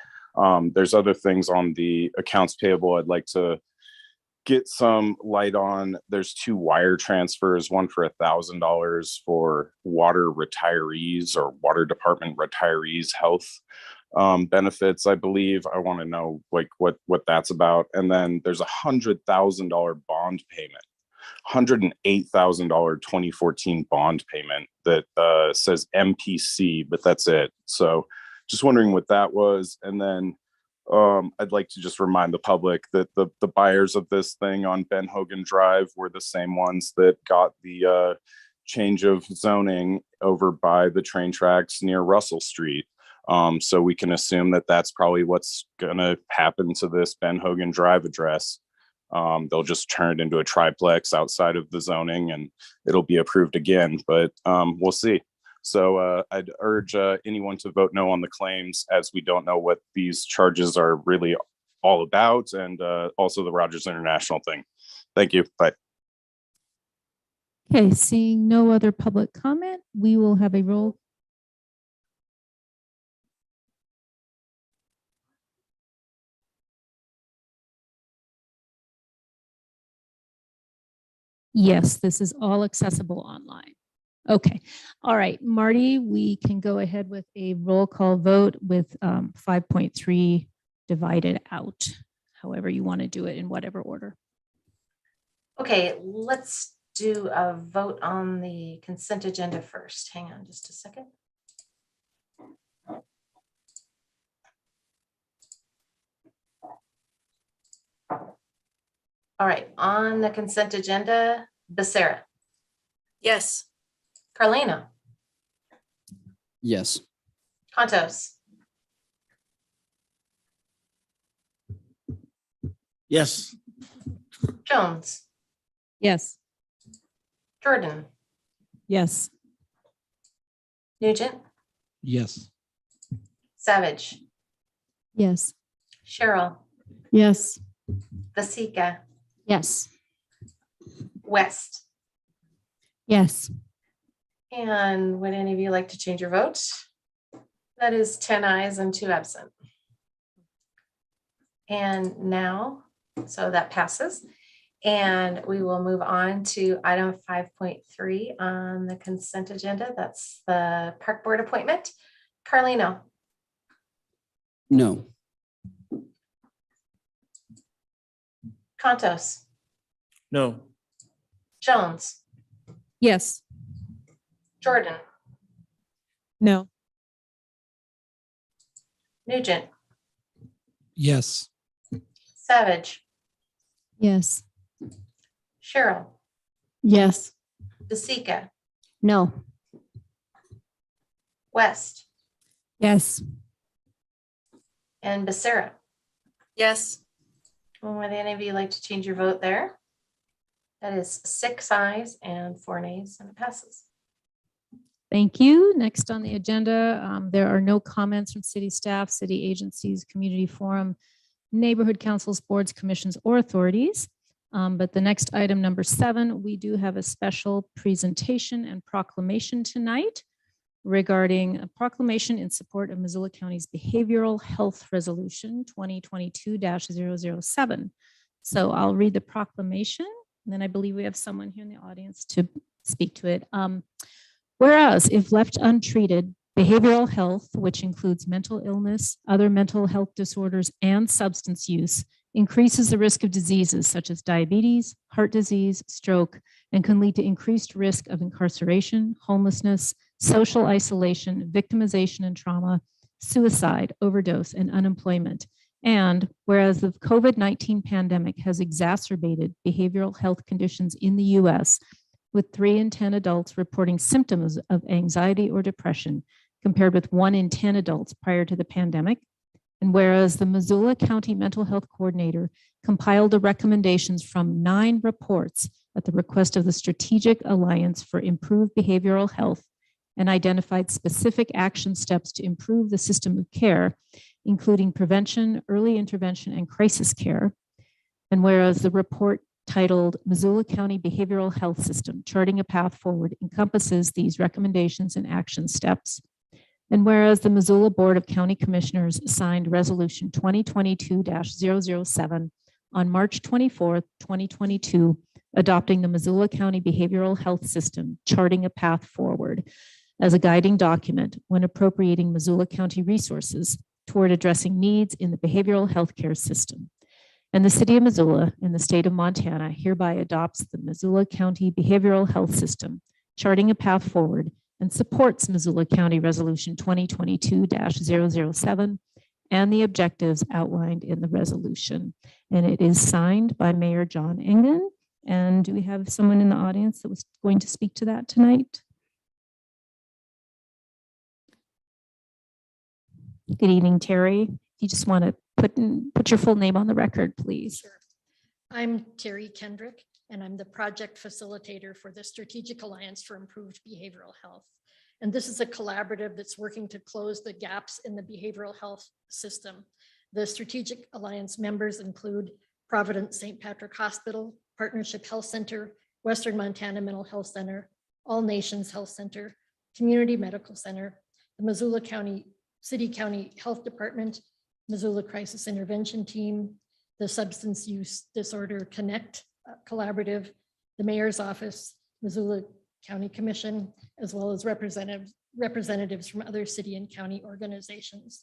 There's other things on the accounts payable I'd like to get some light on. There's 2 wire transfers, one for $1,000 for water retirees or water department retirees health benefits, I believe. I want to know like what that's about. And then there's $100,000 bond payment, $108,000 2014 bond payment that says MPC, but that's it. So just wondering what that was. And then I'd like to just remind the public that the buyers of this thing on Ben Hogan Drive were the same ones that got the change of zoning over by the train tracks near Russell Street. So we can assume that that's probably what's going to happen to this Ben Hogan Drive address. They'll just turn it into a triplex outside of the zoning and it'll be approved again, but we'll see. So I'd urge anyone to vote no on the claims, as we don't know what these charges are really all about, and also the Rogers International thing. Thank you. Bye. Okay, seeing no other public comment, we will have a roll. Yes, this is all accessible online. Okay, all right, Marty, we can go ahead with a roll call vote with 5.3 divided out, however you want to do it, in whatever order. Okay, let's do a vote on the consent agenda first. Hang on just a second. All right, on the consent agenda, Becerra, Yes. Carlino, Yes. Contos, Yes. Jones, Yes. Jordan, Yes. Nugent, Yes. Savage, Yes. Cheryl, Yes. Vasika, Yes. West. Yes. And would any of you like to change your vote? That is 10 ayes and 2 absent. And now, so that passes. And we will move on to item 5.3 on the consent agenda. That's the park board appointment. Carlino, No. Contos, No. Jones, Yes. Jordan, No. Nugent, Yes. Savage, Yes. Cheryl, Yes. Vasika, No. West, Yes. and Becerra. Yes. Would any of you like to change your vote there? That is 6 ayes and 4 nays, and it passes. Thank you. Next on the agenda, there are no comments from city staff, city agencies, community forum, neighborhood councils, boards, commissions, or authorities. But the next item, number 7, we do have a special presentation and proclamation tonight regarding a proclamation in support of Missoula County's Behavioral Health Resolution 2022-007. So I'll read the proclamation, and then I believe we have someone here in the audience to speak to it. Whereas if left untreated, behavioral health, which includes mental illness, other mental health disorders, and substance use, increases the risk of diseases such as diabetes, heart disease, stroke, and can lead to increased risk of incarceration, homelessness, social isolation, victimization and trauma, suicide, overdose, and unemployment. And whereas the COVID-19 pandemic has exacerbated behavioral health conditions in the U.S., with 3 in 10 adults reporting symptoms of anxiety or depression, compared with 1 in 10 adults prior to the pandemic. And whereas the Missoula County Mental Health Coordinator compiled the recommendations from 9 reports at the request of the Strategic Alliance for Improved Behavioral Health and identified specific action steps to improve the system of care, including prevention, early intervention, and crisis care. And whereas the report titled Missoula County Behavioral Health System, Charting a Path Forward encompasses these recommendations and action steps. And whereas the Missoula Board of County Commissioners signed Resolution 2022-007 on March 24th, 2022, adopting the Missoula County Behavioral Health System, Charting a Path Forward as a guiding document when appropriating Missoula County resources toward addressing needs in the behavioral health care system. And the city of Missoula and the state of Montana hereby adopts the Missoula County Behavioral Health System, Charting a Path Forward, and supports Missoula County Resolution 2022-007 and the objectives outlined in the resolution. And it is signed by Mayor John Engen. And do we have someone in the audience that was going to speak to that tonight? Good evening, Terry. You just want to put your full name on the record, please. Sure. I'm Terry Kendrick, and I'm the project facilitator for the Strategic Alliance for Improved Behavioral Health. And this is a collaborative that's working to close the gaps in the behavioral health system. The Strategic Alliance members include Providence St. Patrick Hospital, Partnership Health Center, Western Montana Mental Health Center, All Nations Health Center, Community Medical Center, the Missoula City County Health Department, Missoula Crisis Intervention Team, the Substance Use Disorder Connect Collaborative, the Mayor's Office, Missoula County Commission, as well as representatives from other city and county organizations.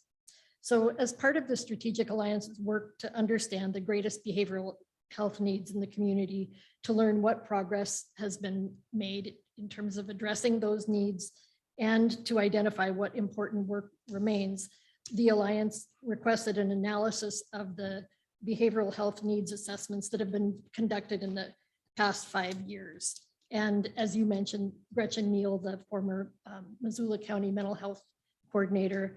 So as part of the Strategic Alliance's work to understand the greatest behavioral health needs in the community, to learn what progress has been made in terms of addressing those needs, and to identify what important work remains, the Alliance requested an analysis of the behavioral health needs assessments that have been conducted in the past 5 years. And as you mentioned, Gretchen Neal, the former Missoula County Mental Health Coordinator,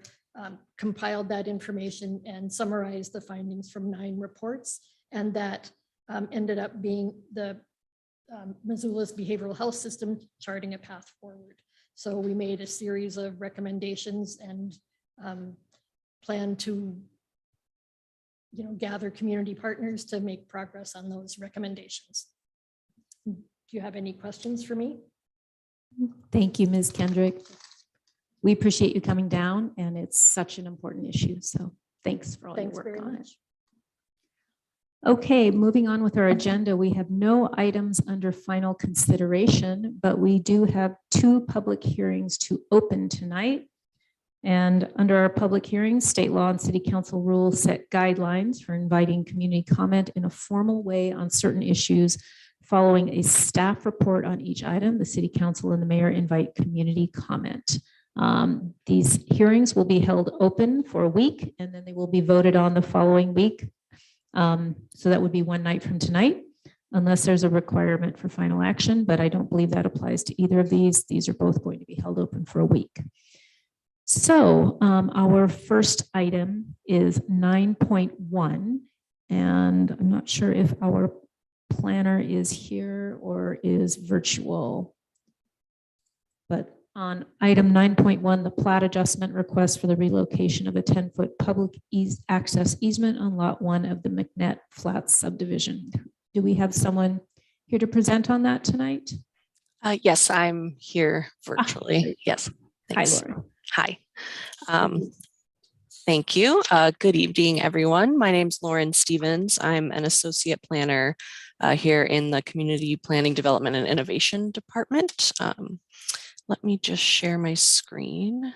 compiled that information and summarized the findings from 9 reports. And that ended up being the Missoula's behavioral health system charting a path forward. So we made a series of recommendations and plan to gather community partners to make progress on those recommendations. Do you have any questions for me? Thank you, Ms. Kendrick. We appreciate you coming down, and it's such an important issue. So thanks for all your Thanks work very on it. much. Okay, moving on with our agenda, we have no items under final consideration, but we do have 2 public hearings to open tonight. And under our public hearings, state law and city council rules set guidelines for inviting community comment in a formal way on certain issues. Following a staff report on each item, the city council and the mayor invite community comment. These hearings will be held open for a week, and then they will be voted on the following week. So that would be one night from tonight, unless there's a requirement for final action, but I don't believe that applies to either of these. These are both going to be held open for a week. So our first item is 9.1, and I'm not sure if our planner is here or is virtual. But on item 9.1, the plat adjustment request for the relocation of a 10-foot public access easement on lot 1 of the Mcnet Flats subdivision. Do we have someone here to present on that tonight? Yes, I'm here virtually. Yes. Thanks. Hi, Laura. Hi. Thank you. Good evening, everyone. My name is Lauren Stevens. I'm an associate planner here in the Community Planning Development and Innovation Department. Let me just share my screen.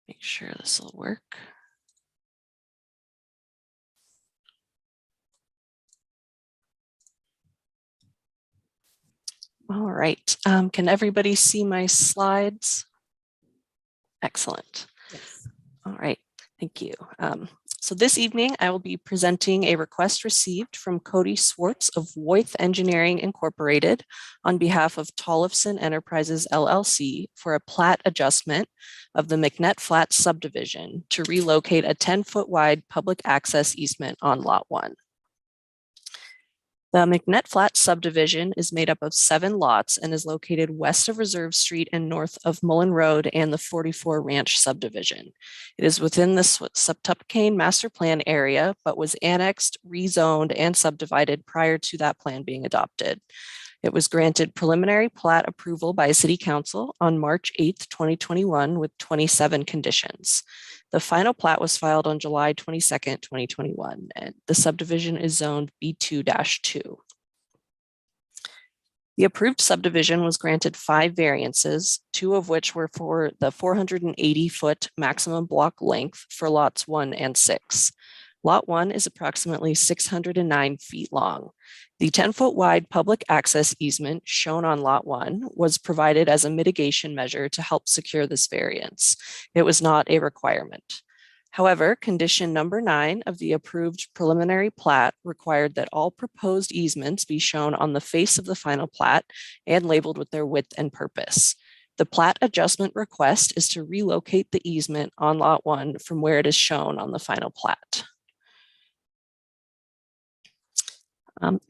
Make sure this will work. All right. Can everybody see my slides? Excellent. Yes. All right. Thank you. So this evening, I will be presenting a request received from Cody Swartz of Voith Engineering Incorporated on behalf of Tollefson Enterprises LLC for a plat adjustment of the Mcnet Flats subdivision to relocate a 10-foot wide public access easement on Lot 1. The Mcnet Flats subdivision is made up of 7 lots and is located west of Reserve Street and north of Mullen Road and the 44 Ranch subdivision. It is within the Subdivision Master Plan area, but was annexed, rezoned, and subdivided prior to that plan being adopted. It was granted preliminary plat approval by City Council on March 8th, 2021 with 27 conditions. The final plat was filed on July 22nd, 2021, and the subdivision is zoned B2-2. The approved subdivision was granted 5 variances, 2 of which were for the 480-foot maximum block length for lots 1 and 6. Lot 1 is approximately 609 feet long. The 10-foot wide public access easement shown on Lot 1 was provided as a mitigation measure to help secure this variance. It was not a requirement. However, condition number 9 of the approved preliminary plat required that all proposed easements be shown on the face of the final plat and labeled with their width and purpose. The plat adjustment request is to relocate the easement on Lot 1 from where it is shown on the final plat.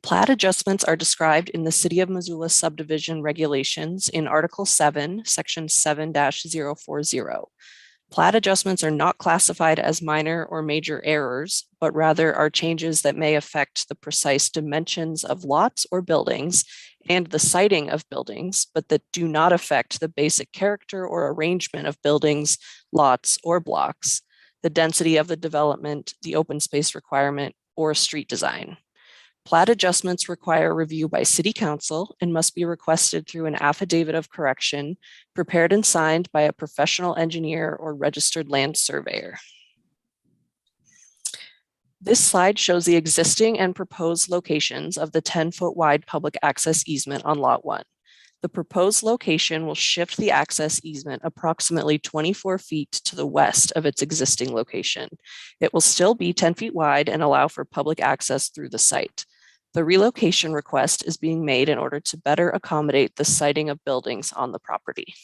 Plat adjustments are described in the City of Missoula subdivision regulations in Article 7, Section 7-040. Plat adjustments are not classified as minor or major errors, but rather are changes that may affect the precise dimensions of lots or buildings and the siting of buildings, but that do not affect the basic character or arrangement of buildings, lots, or blocks, the density of the development, the open space requirement, or street design. Plat adjustments require review by City Council and must be requested through an affidavit of correction prepared and signed by a professional engineer or registered land surveyor. This slide shows the existing and proposed locations of the 10-foot wide public access easement on Lot 1. The proposed location will shift the access easement approximately 24 feet to the west of its existing location. It will still be 10 feet wide and allow for public access through the site. The relocation request is being made in order to better accommodate the siting of buildings on the property.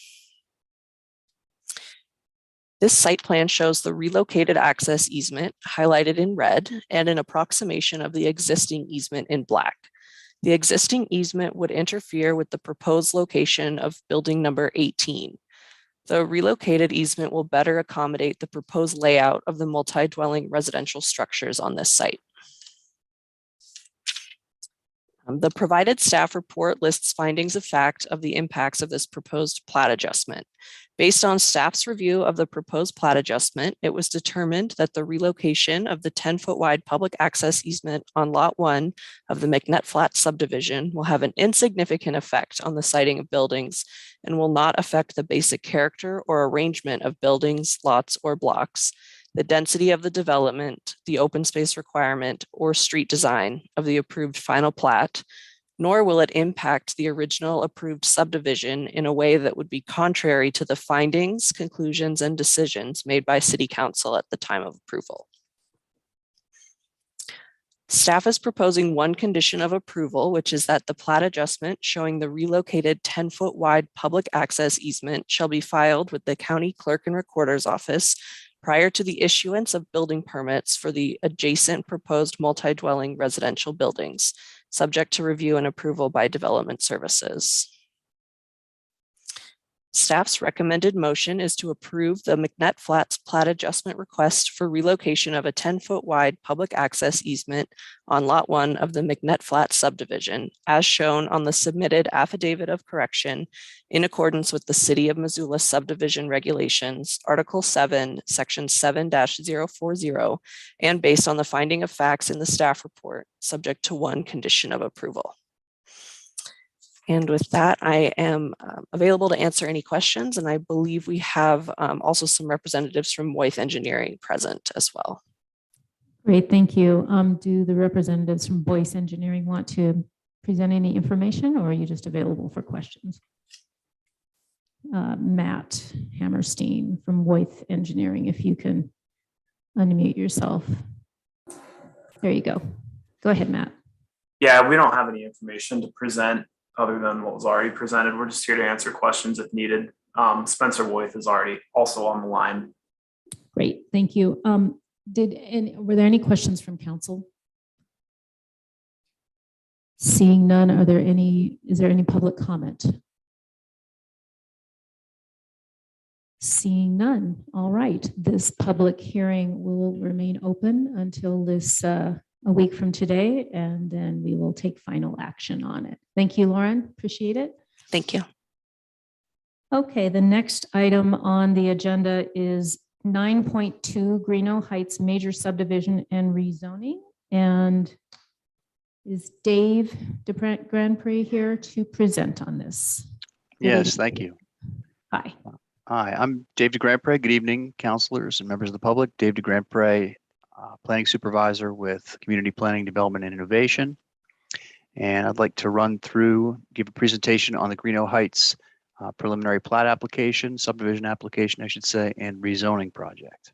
This site plan shows the relocated access easement highlighted in red and an approximation of the existing easement in black. The existing easement would interfere with the proposed location of building number 18. The relocated easement will better accommodate the proposed layout of the multi-dwelling residential structures on this site. The provided staff report lists findings of fact of the impacts of this proposed plat adjustment. Based on staff's review of the proposed plat adjustment, it was determined that the relocation of the 10-foot wide public access easement on Lot 1 of the Mcnet Flat subdivision will have an insignificant effect on the siting of buildings and will not affect the basic character or arrangement of buildings, lots, or blocks, the density of the development, the open space requirement, or street design of the approved final plat, nor will it impact the original approved subdivision in a way that would be contrary to the findings, conclusions, and decisions made by City Council at the time of approval. Staff is proposing one condition of approval, which is that the plat adjustment showing the relocated 10-foot wide public access easement shall be filed with the County Clerk and Recorder's Office prior to the issuance of building permits for the adjacent proposed multi-dwelling residential buildings, subject to review and approval by Development Services. Staff's recommended motion is to approve the Mcnet Flats plat adjustment request for relocation of a 10-foot wide public access easement on Lot 1 of the Mcnet Flats subdivision, as shown on the submitted affidavit of correction in accordance with the City of Missoula Subdivision Regulations, Article 7, Section 7-040, and based on the finding of facts in the staff report, subject to one condition of approval. And with that, I am available to answer any questions, and I believe we have also some representatives from Wythe Engineering present as well. Great, thank you. Do the representatives from Boyce Engineering want to present any information, or are you just available for questions? Matt Hammerstein from Wythe Engineering, if you can unmute yourself. There you go. Go ahead, Matt. Yeah, we don't have any information to present other than what was already presented. We're just here to answer questions if needed. Spencer Wythe is already also on the line. Great, thank you. Were there any questions from council? Seeing none, is there any public comment? Seeing none. All right, this public hearing will remain open until this a week from today, and then we will take final action on it. Thank you, Lauren. Appreciate it. Thank you. Okay, the next item on the agenda is 9.2 Greeno Heights Major Subdivision and Rezoning. And is Dave Grand Prix here to present on this? Yes, thank you. Hi. Hi, I'm Dave DeGrandpre. Good evening, counselors and members of the public. Dave DeGrandpre, Planning Supervisor with Community Planning, Development, and Innovation. And I'd like to give a presentation on the Greeno Heights preliminary plat application, subdivision application, I should say, and rezoning project.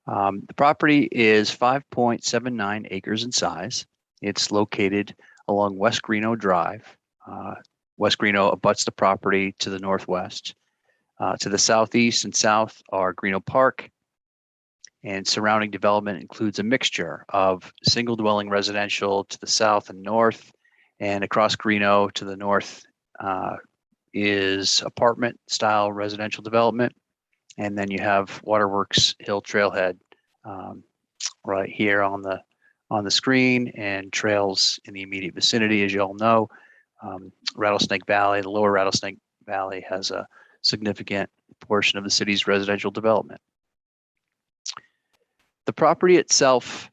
The property is 5.79 acres in size. It's located along West Greeno Drive. West Greeno abuts the property to the northwest. To the southeast and south are Greeno Park, and surrounding development includes a mixture of single dwelling residential to the south and north, and across Greeno to the north is apartment style residential development. And then you have Waterworks Hill Trailhead right here on the screen, and trails in the immediate vicinity. As you all know, Rattlesnake Valley, the lower Rattlesnake Valley, has a significant portion of the city's residential development. The property itself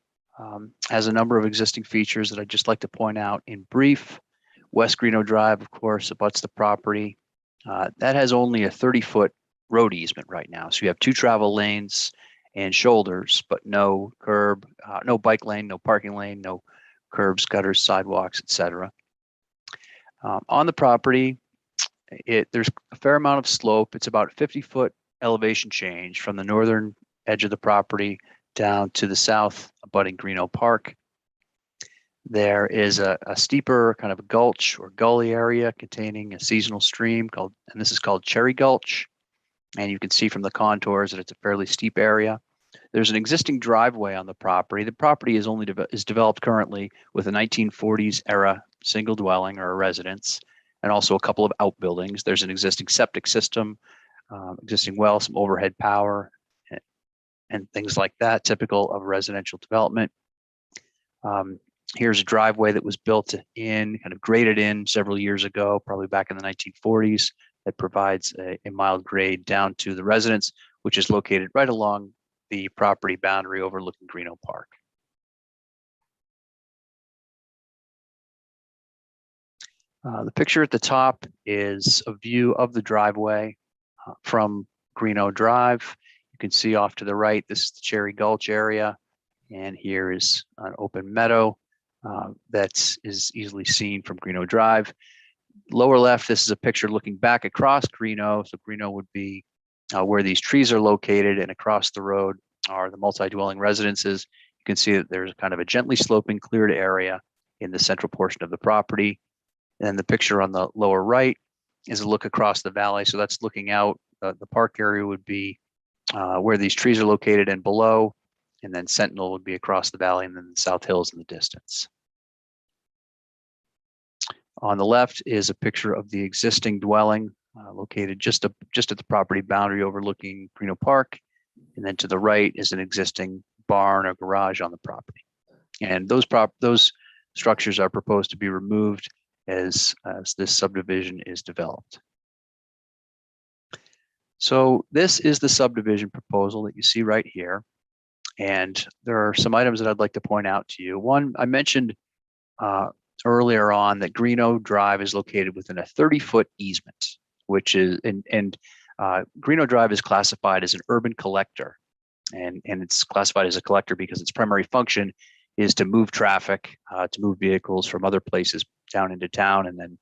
has a number of existing features that I'd just like to point out in brief. West Greeno Drive, of course, abuts the property. That has only a 30-foot road easement right now. So you have 2 travel lanes and shoulders, but no curb, no bike lane, no parking lane, no curbs, gutters, sidewalks, etc. On the property, there's a fair amount of slope. It's about 50-foot elevation change from the northern edge of the property down to the south abutting Greeno Park. There is a steeper kind of a gulch or gully area containing a seasonal stream and this is called Cherry Gulch. And you can see from the contours that it's a fairly steep area. There's an existing driveway on the property. The property is developed currently with a 1940s era single dwelling or a residence, and also a couple of outbuildings. There's an existing septic system, existing well, some overhead power, and things like that, typical of residential development. Here's a driveway that was built in, kind of graded in several years ago, probably back in the 1940s, that provides a mild grade down to the residence, which is located right along the property boundary overlooking Greeno Park. The picture at the top is a view of the driveway from Greeno Drive. You can see off to the right, this is the Cherry Gulch area, and here is an open meadow that is easily seen from Greeno Drive. Lower left, this is a picture looking back across Greeno. So Greeno would be where these trees are located, and across the road are the multi-dwelling residences. You can see that there's kind of a gently sloping cleared area in the central portion of the property. And the picture on the lower right is a look across the valley. So that's looking out. The park area would be where these trees are located and below, and then Sentinel would be across the valley, and then the South Hills in the distance. On the left is a picture of the existing dwelling located just at the property boundary overlooking Greeno Park. And then to the right is an existing barn or garage on the property. And those structures are proposed to be removed as this subdivision is developed. So this is the subdivision proposal that you see right here. And there are some items that I'd like to point out to you. One, I mentioned earlier on that Greeno Drive is located within a 30-foot easement, which is, Greeno Drive is classified as an urban collector. And it's classified as a collector because its primary function is to move traffic, to move vehicles from other places down into town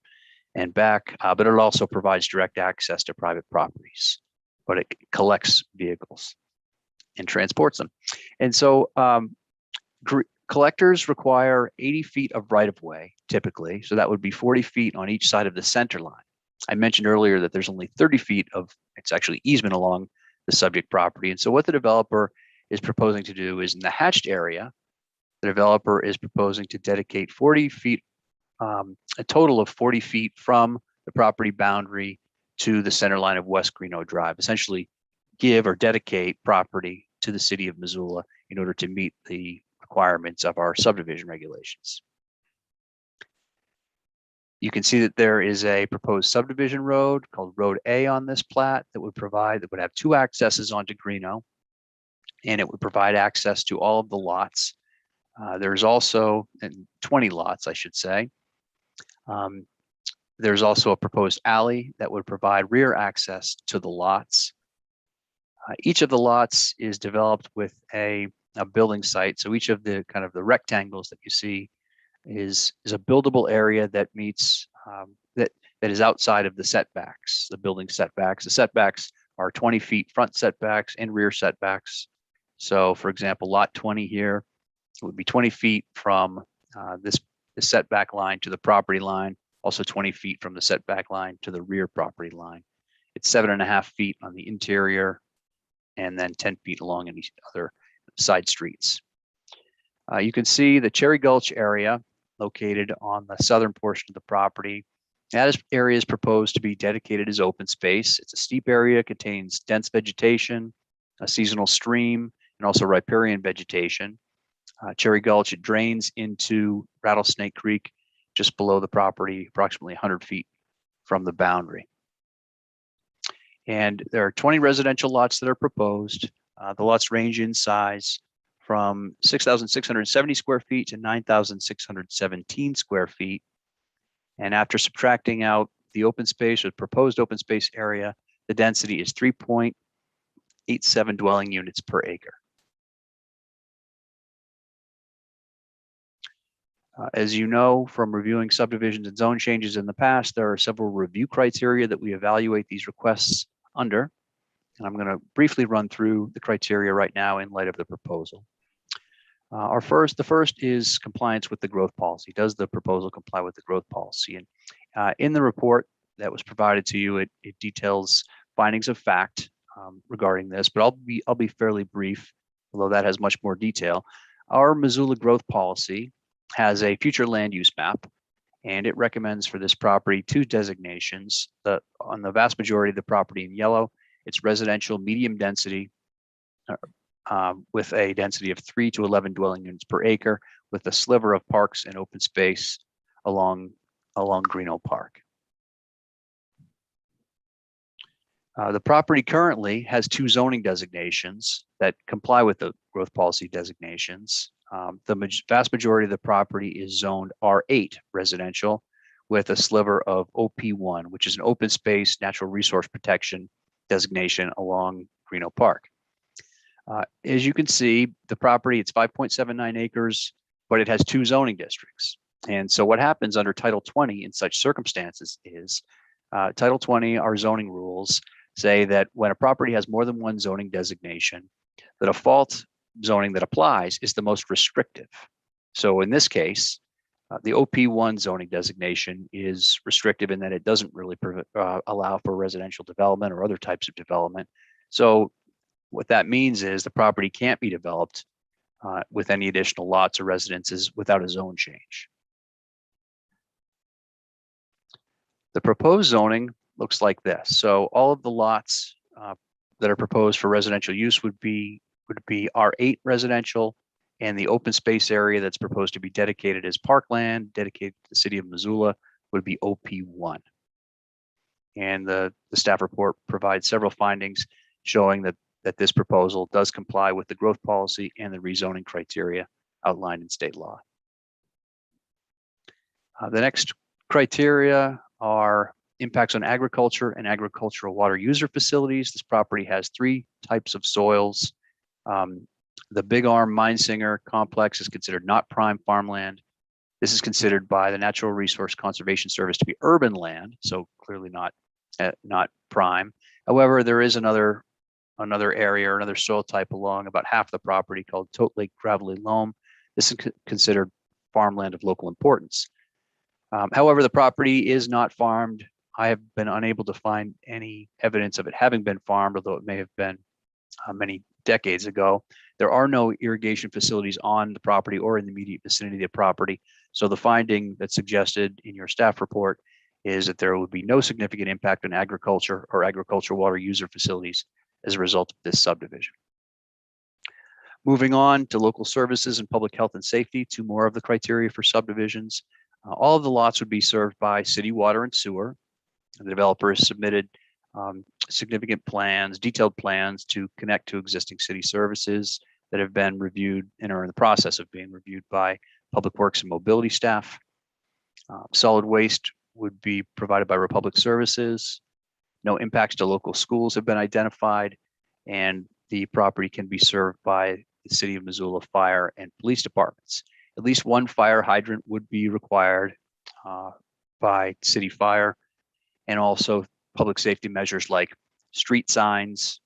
and back. But it also provides direct access to private properties, but it collects vehicles and transports them. And so collectors require 80 feet of right-of-way typically. So that would be 40 feet on each side of the center line. I mentioned earlier that there's only 30 feet of, it's actually easement along the subject property. And so what the developer is proposing to do is in the hatched area, the developer is proposing to dedicate 40 feet, a total of 40 feet from the property boundary to the center line of West Greeno Drive, essentially give or dedicate property to the city of Missoula in order to meet the requirements of our subdivision regulations. You can see that there is a proposed subdivision road called Road A on this plat that would have two accesses onto Greeno, and it would provide access to all of the lots. There's also 20 lots, I should say. There's also a proposed alley that would provide rear access to the lots. Each of the lots is developed with a building site. So each of the kind of the rectangles that you see is a buildable area that meets that is outside of the setbacks, the building setbacks. The setbacks are 20 feet front setbacks and rear setbacks. So for example, lot 20 here would be 20 feet from this setback line to the property line, also 20 feet from the setback line to the rear property line. It's 7.5 feet on the interior and then 10 feet along any other side streets. You can see the Cherry Gulch area located on the southern portion of the property. That area is proposed to be dedicated as open space. It's a steep area, contains dense vegetation, a seasonal stream, and also riparian vegetation. Cherry Gulch, it drains into Rattlesnake Creek just below the property, approximately 100 feet from the boundary. And there are 20 residential lots that are proposed. The lots range in size from 6,670 square feet to 9,617 square feet. And after subtracting out the open space or proposed open space area, the density is 3.87 dwelling units per acre. As you know from reviewing subdivisions and zone changes in the past, there are several review criteria that we evaluate these requests under. And I'm going to briefly run through the criteria right now in light of the proposal. The first is compliance with the growth policy. Does the proposal comply with the growth policy? And in the report that was provided to you, it details findings of fact regarding this, but I'll be fairly brief, although that has much more detail. Our Missoula growth policy has a future land use map, and it recommends for this property 2 designations. On the vast majority of the property in yellow, it's residential medium density with a density of 3 to 11 dwelling units per acre, with a sliver of parks and open space along Greeno Park. The property currently has 2 zoning designations that comply with the growth policy designations. The vast majority of the property is zoned R8 residential with a sliver of OP1, which is an open space natural resource protection designation along Greeno Park. As you can see, the property, it's 5.79 acres, but it has 2 zoning districts. And so what happens under Title 20 in such circumstances is Title 20, our zoning rules say that when a property has more than 1 zoning designation, the default zoning that applies is the most restrictive. So in this case, the OP1 zoning designation is restrictive in that it doesn't really allow for residential development or other types of development. So what that means is the property can't be developed with any additional lots or residences without a zone change. The proposed zoning looks like this. So all of the lots that are proposed for residential use would be R8 residential, and the open space area that's proposed to be dedicated as parkland, dedicated to the city of Missoula, would be OP1. And the staff report provides several findings showing that this proposal does comply with the growth policy and the rezoning criteria outlined in state law. The next criteria are impacts on agriculture and agricultural water user facilities. This property has 3 types of soils. The Big Arm Mine Singer complex is considered not prime farmland. This is considered by the Natural Resource Conservation Service to be urban land, so clearly not prime. However, there is another area or another soil type along about half the property called Tote Lake Gravelly Loam. This is considered farmland of local importance. However, the property is not farmed. I have been unable to find any evidence of it having been farmed, although it may have been many decades ago. There are no irrigation facilities on the property or in the immediate vicinity of the property. So the finding that's suggested in your staff report is that there would be no significant impact on agriculture or agricultural water user facilities as a result of this subdivision. Moving on to local services and public health and safety, 2 more of the criteria for subdivisions. All of the lots would be served by city water and sewer. The developer has submitted significant plans, detailed plans to connect to existing city services that have been reviewed and are in the process of being reviewed by Public Works and Mobility staff. Solid waste would be provided by Republic Services. No impacts to local schools have been identified, and the property can be served by the City of Missoula Fire and Police Departments. At least 1 fire hydrant would be required by City Fire, and also public safety measures like street signs,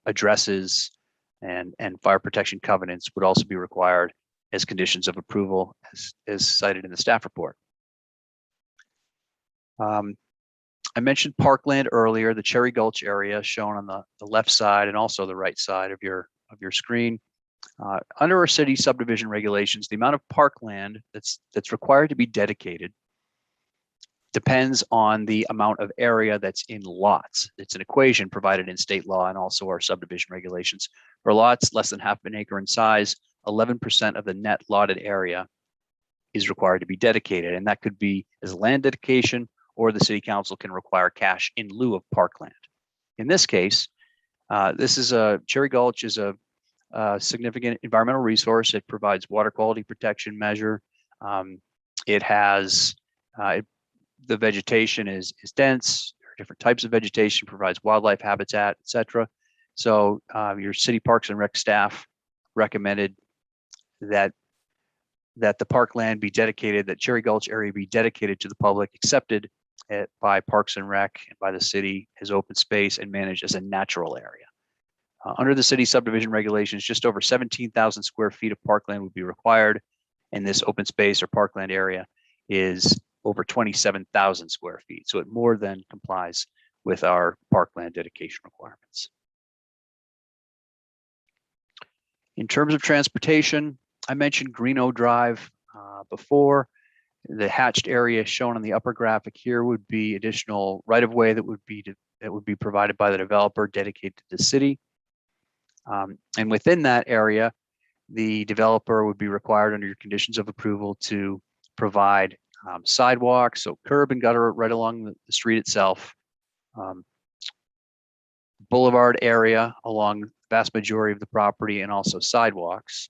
addresses, and fire protection covenants would also be required as conditions of approval as cited in the staff report. I mentioned parkland earlier, the Cherry Gulch area shown on the left side and also the right side of your screen. Under our city subdivision regulations, the amount of parkland that's required to be dedicated depends on the amount of area that's in lots. It's an equation provided in state law and also our subdivision regulations. For lots less than half an acre in size, 11% of the net lotted area is required to be dedicated, and that could be as land dedication, or the city council can require cash in lieu of parkland. In this case, Cherry Gulch is a significant environmental resource. It provides water quality protection measure. It has the vegetation is dense. There are different types of vegetation, provides wildlife habitat, etc. So your city parks and rec staff recommended that that the parkland be dedicated, that Cherry Gulch area be dedicated to the public, accepted by Parks and Rec and by the city as open space and managed as a natural area. Under the city subdivision regulations, just over 17,000 square feet of parkland would be required, and this open space or parkland area is over 27,000 square feet. So it more than complies with our parkland dedication requirements. In terms of transportation, I mentioned Greeno Drive before. The hatched area shown on the upper graphic here would be additional right-of-way that would be provided by the developer dedicated to the city. And within that area, the developer would be required under your conditions of approval to provide sidewalks, so curb and gutter right along the street itself, boulevard area along the vast majority of the property, and also sidewalks.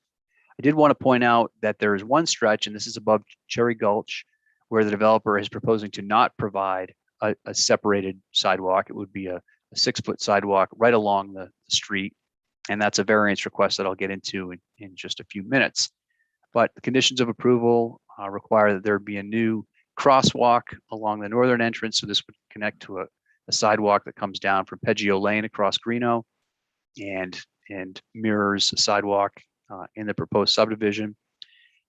I did want to point out that there is one stretch, and this is above Cherry Gulch, where the developer is proposing to not provide a separated sidewalk. It would be a 6-foot sidewalk right along the street. And that's a variance request that I'll get into in just a few minutes. But the conditions of approval require that there be a new crosswalk along the northern entrance. So this would connect to a sidewalk that comes down from Peggio Lane across Greeno and mirrors a sidewalk in the proposed subdivision.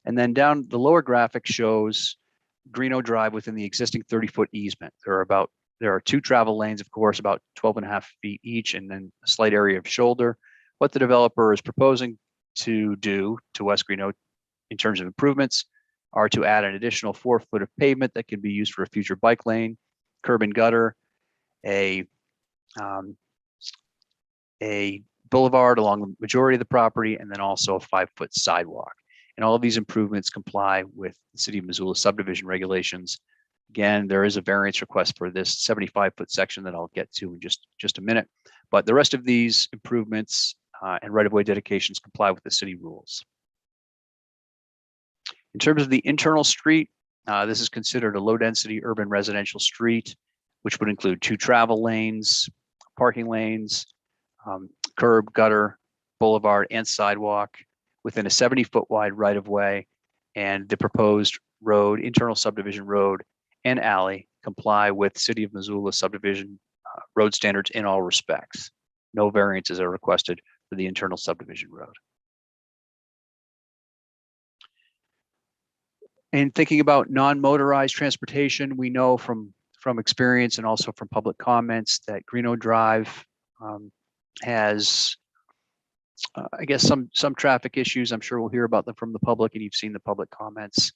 And then down the lower graphic shows Greeno Drive within the existing 30-foot easement. There are 2 travel lanes, of course, about 12.5 feet each, and then a slight area of shoulder. What the developer is proposing to do to West Greeno in terms of improvements are to add an additional 4 foot of pavement that can be used for a future bike lane, curb and gutter, a boulevard along the majority of the property, and then also a 5-foot sidewalk. And all of these improvements comply with the City of Missoula subdivision regulations. Again, there is a variance request for this 75-foot section that I'll get to in just a minute. But the rest of these improvements and right-of-way dedications comply with the city rules. In terms of the internal street, this is considered a low-density urban residential street, which would include 2 travel lanes, parking lanes, curb, gutter, boulevard, and sidewalk within a 70-foot wide right-of-way, and the proposed road, internal subdivision road, and alley comply with City of Missoula subdivision road standards in all respects. No variances are requested for the internal subdivision road. And thinking about non-motorized transportation, we know from experience and also from public comments that Greeno Drive has, I guess, some traffic issues. I'm sure we'll hear about them from the public, and you've seen the public comments.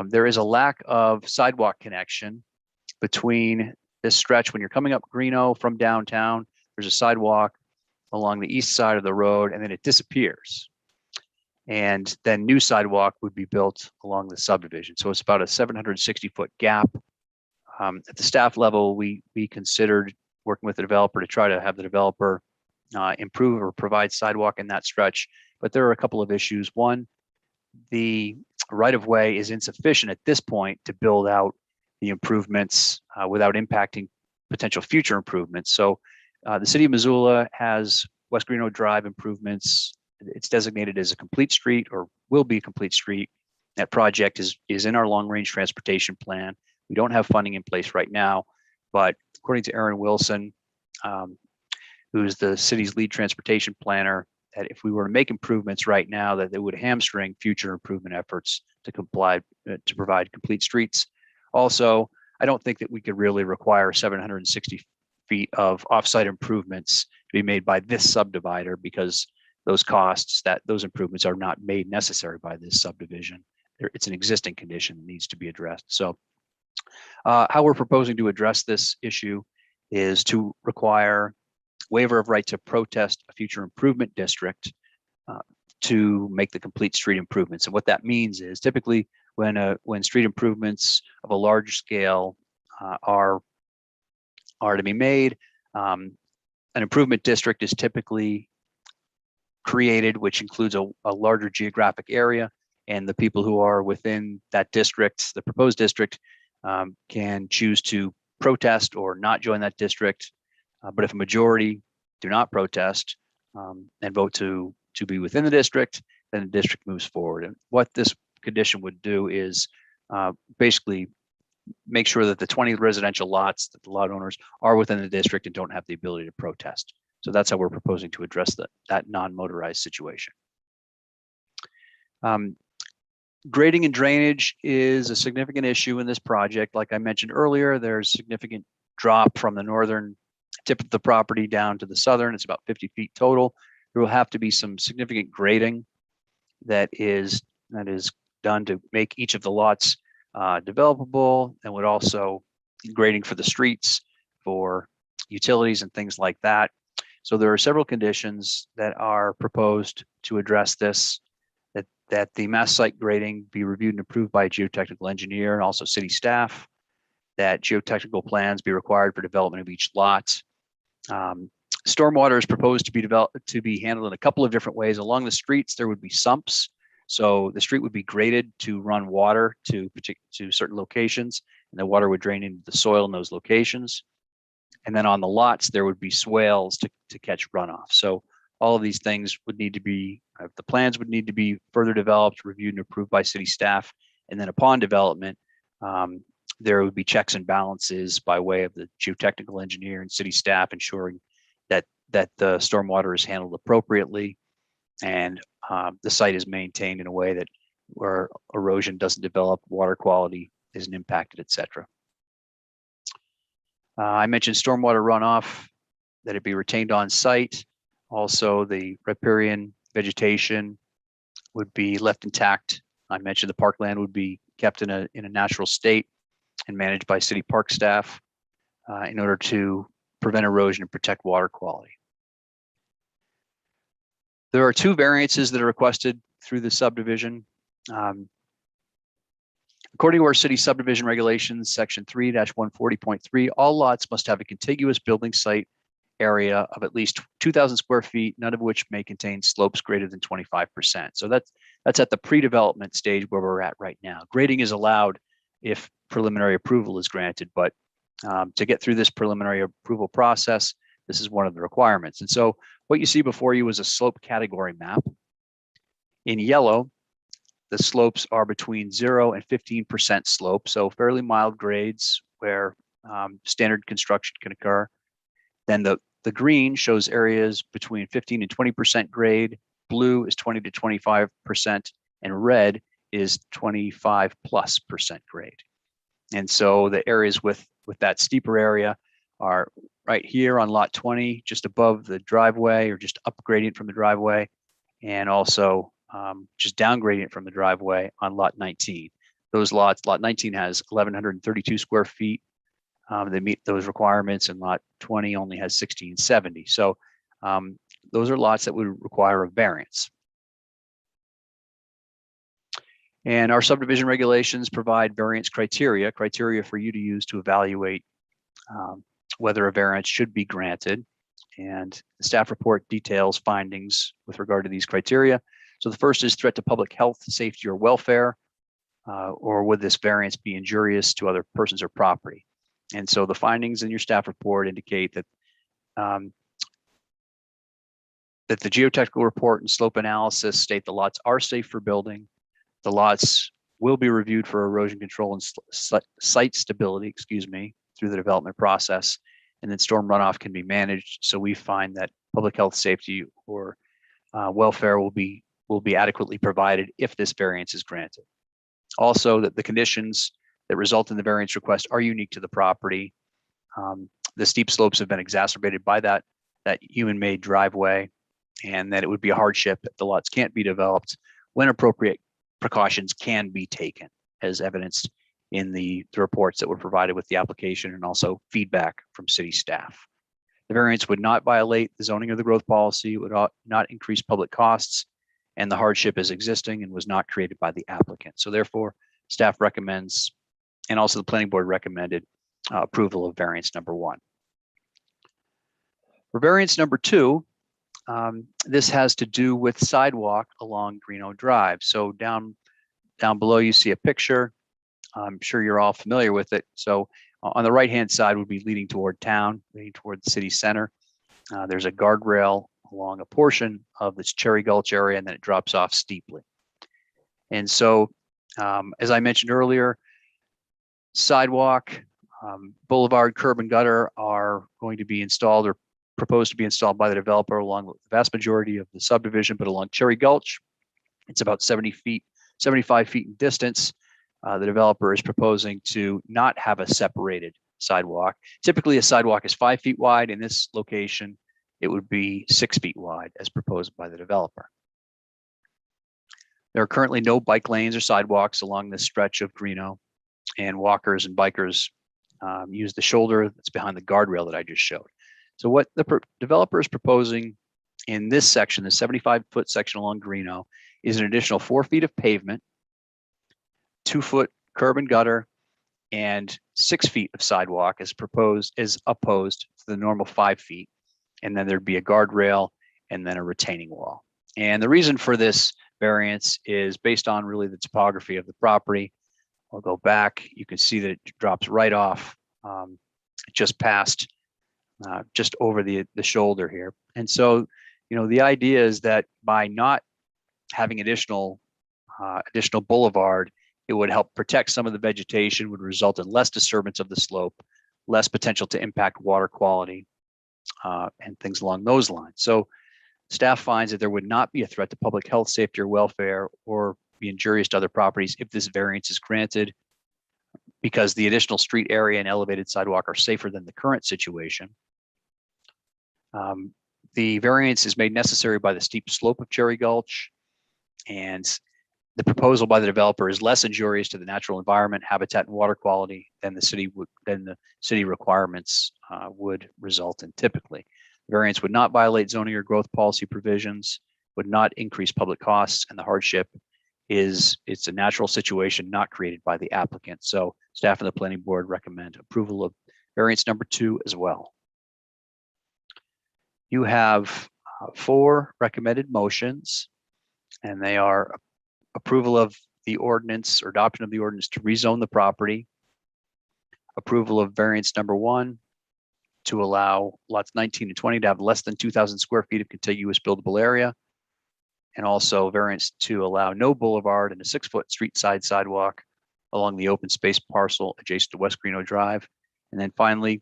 There is a lack of sidewalk connection between this stretch. When you're coming up Greeno from downtown, there's a sidewalk along the east side of the road, and then it disappears. And then new sidewalk would be built along the subdivision. So it's about a 760-foot gap. At the staff level, we considered working with the developer to try to have the developer improve or provide sidewalk in that stretch. But there are a couple of issues. One, the right-of-way is insufficient at this point to build out the improvements without impacting potential future improvements. So the City of Missoula has West Greeno Drive improvements. It's designated as a complete street, or will be a complete street. That project is in our long-range transportation plan. We don't have funding in place right now, but according to Aaron Wilson, who's the city's lead transportation planner, that if we were to make improvements right now, that they would hamstring future improvement efforts to to provide complete streets. Also, I don't think that we could really require 760 feet of offsite improvements to be made by this subdivider, because those improvements are not made necessary by this subdivision. It's an existing condition that needs to be addressed. So how we're proposing to address this issue is to require waiver of right to protest a future improvement district to make the complete street improvements. And what that means is typically when street improvements of a large scale are to be made, an improvement district is typically created, which includes a larger geographic area, and the people who are within that district, the proposed district, can choose to protest or not join that district. But if a majority do not protest and vote to be within the district, then the district moves forward. And what this condition would do is basically make sure that the 20 residential lots that the lot owners are within the district and don't have the ability to protest. So that's how we're proposing to address that non-motorized situation. Grading and drainage is a significant issue in this project. Like I mentioned earlier, there's significant drop from the northern tip of the property down to the southern. It's about 50 feet total. There will have to be some significant grading that is done to make each of the lots developable, and would also grading for the streets, for utilities and things like that. So there are several conditions that are proposed to address this, that the mass site grading be reviewed and approved by a geotechnical engineer and also city staff, that geotechnical plans be required for development of each lot. Stormwater is proposed to be handled in a couple of different ways. Along the streets, there would be sumps. So the street would be graded to run water to certain locations, and the water would drain into the soil in those locations. And then on the lots, there would be swales to catch runoff. So all of these things would need to be, the plans would need to be further developed, reviewed and approved by city staff. And then upon development, there would be checks and balances by way of the geotechnical engineer and city staff, ensuring that the stormwater is handled appropriately and the site is maintained in a way that where erosion doesn't develop, water quality isn't impacted, etc. I mentioned stormwater runoff, that it be retained on site. Also, the riparian vegetation would be left intact. I mentioned the parkland would be kept in a natural state and managed by city park staff in order to prevent erosion and protect water quality. There are 2 variances that are requested through the subdivision. According to our city subdivision regulations, section 3-140.3, all lots must have a contiguous building site area of at least 2,000 square feet, none of which may contain slopes greater than 25%. So that's at the pre-development stage where we're at right now. Grading is allowed if preliminary approval is granted, but to get through this preliminary approval process, this is one of the requirements. And so what you see before you is a slope category map. In yellow, the slopes are between 0 and 15% slope, so fairly mild grades where standard construction can occur. Then the green shows areas between 15 and 20% grade, blue is 20 to 25%, and red is 25+% grade. And so the areas with that steeper area are right here on lot 20, just above the driveway or just up gradient from the driveway, and also just down gradient from the driveway on lot 19. Those lots, lot 19 has 1,132 square feet. They meet those requirements, and lot 20 only has 1,670. So those are lots that would require a variance. And our subdivision regulations provide variance criteria for you to use to evaluate whether a variance should be granted. And the staff report details findings with regard to these criteria. So the first is threat to public health, safety, or welfare, or would this variance be injurious to other persons or property? And so the findings in your staff report indicate that that the geotechnical report and slope analysis state the lots are safe for building. The lots will be reviewed for erosion control and site stability, through the development process, and then storm runoff can be managed. So we find that public health, safety, or welfare will be adequately provided if this variance is granted. Also, that the conditions that result in the variance request are unique to the property. The steep slopes have been exacerbated by that human-made driveway, and that it would be a hardship if the lots can't be developed when appropriate precautions can be taken, as evidenced in the reports that were provided with the application and also feedback from city staff. The variance would not violate the zoning or the growth policy, would not increase public costs, and the hardship is existing and was not created by the applicant. So therefore, staff recommends, and also the planning board recommended, approval of variance number 1. For variance number 2, this has to do with sidewalk along Greeno Drive. So down below you see a picture. I'm sure you're all familiar with it. So on the right-hand side would be leading toward town, leading toward the city center. There's a guardrail along a portion of this Cherry Gulch area, and then it drops off steeply. And so As I mentioned earlier, sidewalk, boulevard, curb and gutter are going to be installed or proposed to be installed by the developer along with the vast majority of the subdivision, but along Cherry Gulch, it's about 75 feet in distance. The developer is proposing to not have a separated sidewalk. Typically, a sidewalk is 5 feet wide. In this location, it would be 6 feet wide as proposed by the developer. There are currently no bike lanes or sidewalks along this stretch of Greeno, and walkers and bikers use the shoulder that's behind the guardrail that I just showed. So what the developer is proposing in this section, the 75-foot section along Greeno, is an additional 4 feet of pavement, 2 foot curb and gutter, and 6 feet of sidewalk as opposed to the normal 5 feet. And then there'd be a guardrail and then a retaining wall. And the reason for this variance is based on really the topography of the property. I'll go back. You can see that it drops right off just past, just over the shoulder here. And so, the idea is that by not having additional boulevard, it would help protect some of the vegetation, would result in less disturbance of the slope, less potential to impact water quality, and things along those lines. So staff finds that there would not be a threat to public health, safety, or welfare, or be injurious to other properties if this variance is granted, because the additional street area and elevated sidewalk are safer than the current situation. The variance is made necessary by the steep slope of Cherry Gulch, and the proposal by the developer is less injurious to the natural environment, habitat, and water quality than the city requirements would result in typically. The variance would not violate zoning or growth policy provisions, would not increase public costs, and the hardship is it's a natural situation not created by the applicant. So staff and the planning board recommend approval of variance number 2 as well. You have 4 recommended motions, and they are approval of the ordinance or adoption of the ordinance to rezone the property, approval of variance number 1 to allow lots 19 and 20 to have less than 2,000 square feet of contiguous buildable area, and also variance to allow no boulevard and a 6-foot street side sidewalk along the open space parcel adjacent to West Greeno Drive. And then finally,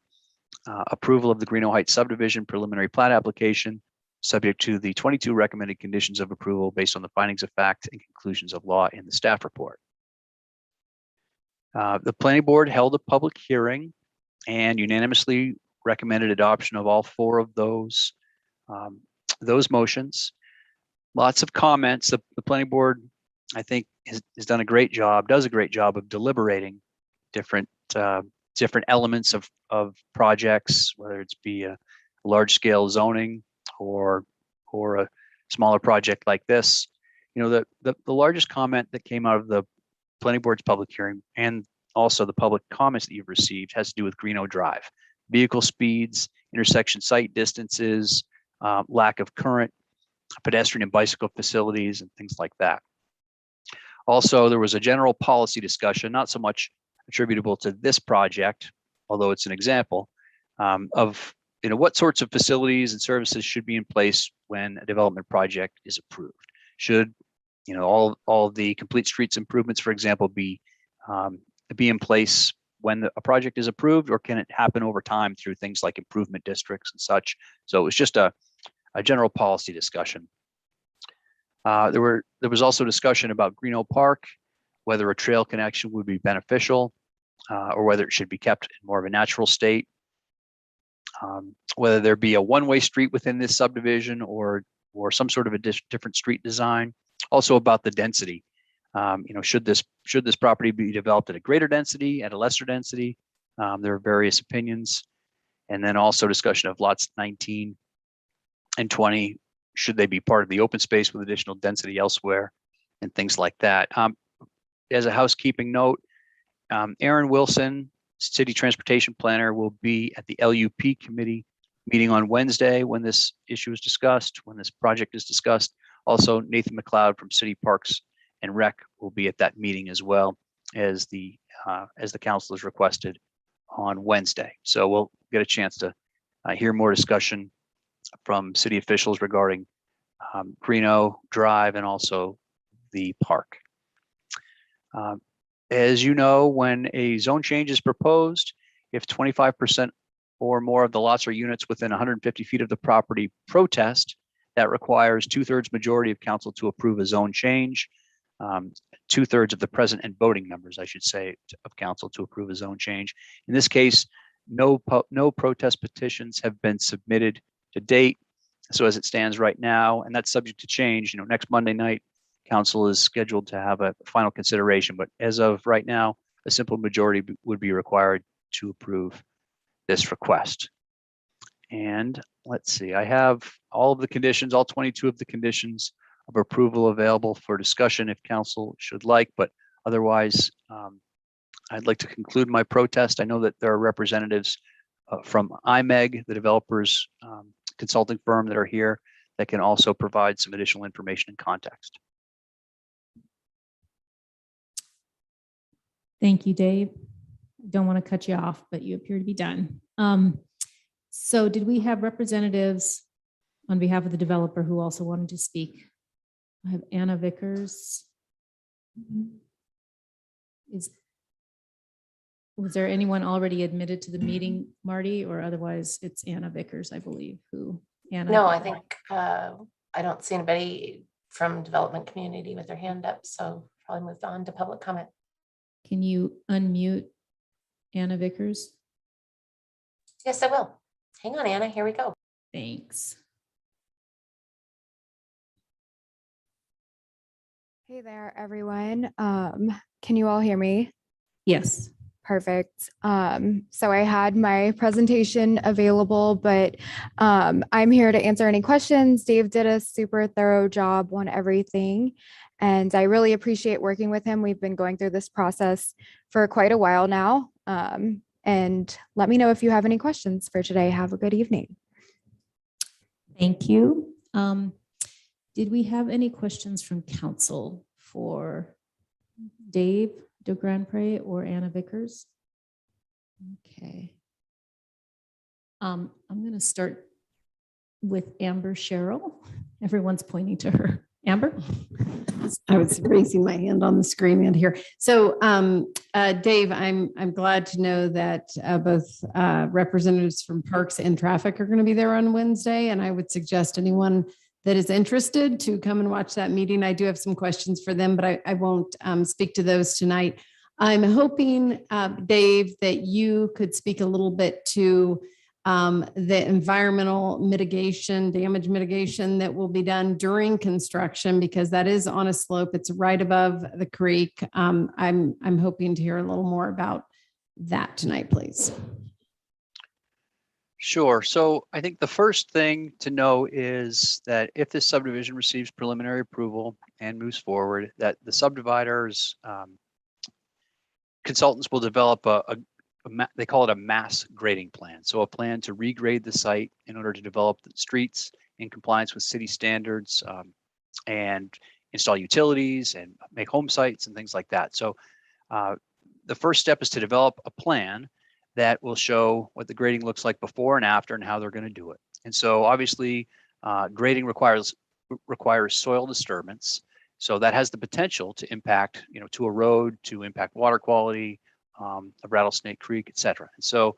approval of the Greeno Heights subdivision preliminary plat application, subject to the 22 recommended conditions of approval based on the findings of fact and conclusions of law in the staff report. The planning board held a public hearing and unanimously recommended adoption of all 4 of those motions. Lots of comments. The planning board, I think, has done a great job, does a great job of deliberating different elements of projects, whether it's be a large scale zoning or a smaller project like this. The largest comment that came out of the planning board's public hearing and also the public comments that you've received has to do with Greeno Drive, vehicle speeds, intersection site distances, lack of current pedestrian and bicycle facilities, and things like that. Also, there was a general policy discussion, not so much attributable to this project, although it's an example, of what sorts of facilities and services should be in place when a development project is approved. Should all the complete streets improvements, for example, be in place when a project is approved, or can it happen over time through things like improvement districts and such? So it was just a general policy discussion. There was also discussion about Greeno Park, whether a trail connection would be beneficial, or whether it should be kept in more of a natural state. Whether there be a one-way street within this subdivision or some sort of a different street design. Also about the density. Should this property be developed at a greater density, at a lesser density? There are various opinions. And then also discussion of lots 19 and 20. Should they be part of the open space with additional density elsewhere, and things like that. As a housekeeping note, Aaron Wilson, City Transportation Planner, will be at the LUP committee meeting on Wednesday when this issue is discussed, when this project is discussed. Also, Nathan McLeod from City Parks and Rec will be at that meeting as well as the council has requested on Wednesday. So we'll get a chance to hear more discussion from city officials regarding Greeno Drive and also the park. As you know, when a zone change is proposed, if 25% or more of the lots or units within 150 feet of the property protest, that requires 2/3 majority of council to approve a zone change. 2/3 of the present and voting members, I should say, of council to approve a zone change. In this case, no protest petitions have been submitted to date. So as it stands right now, and that's subject to change, next Monday night, council is scheduled to have a final consideration, but as of right now, a simple majority would be required to approve this request. And let's see, I have all of the conditions, all 22 of the conditions of approval available for discussion if council should like, but otherwise, I'd like to conclude my protest. I know that there are representatives from IMEG, the developers consulting firm, that are here that can also provide some additional information and context. Thank you, Dave. Don't want to cut you off, but you appear to be done. So did we have representatives on behalf of the developer who also wanted to speak? I have Anna Vickers. Was there anyone already admitted to the meeting, Marty, or otherwise it's Anna Vickers, I believe, who? Anna? No, I think I don't see anybody from development community with their hand up, so probably moved on to public comment. Can you unmute Anna Vickers? Yes, I will. Hang on, Anna, here we go. Thanks. Hey there, everyone. Can you all hear me? Yes. Perfect. So I had my presentation available, but I'm here to answer any questions. Dave did a super thorough job on everything, and I really appreciate working with him. We've been going through this process for quite a while now. And let me know if you have any questions for today. Have a good evening. Thank you. Did we have any questions from council for Dave de Grandpré or Anna Vickers? Okay. I'm going to start with Amber Sherrill. Everyone's pointing to her. Amber? I was raising my hand on the screen and here. So Dave, I'm glad to know that both representatives from Parks and Traffic are going to be there on Wednesday. And I would suggest anyone that is interested to come and watch that meeting. I do have some questions for them, but I won't speak to those tonight. I'm hoping, Dave, that you could speak a little bit to the environmental mitigation, damage mitigation that will be done during construction, because that is on a slope. It's right above the creek. I'm hoping to hear a little more about that tonight, please. Sure. So I think the first thing to know is that if this subdivision receives preliminary approval and moves forward, that the subdividers consultants will develop they call it a mass grading plan. So a plan to regrade the site in order to develop the streets in compliance with city standards and install utilities and make home sites and things like that. So the first step is to develop a plan that will show what the grading looks like before and after and how they're going to do it. And so obviously grading requires soil disturbance. So that has the potential to impact, to erode, to impact water quality, of Rattlesnake Creek, et cetera. And so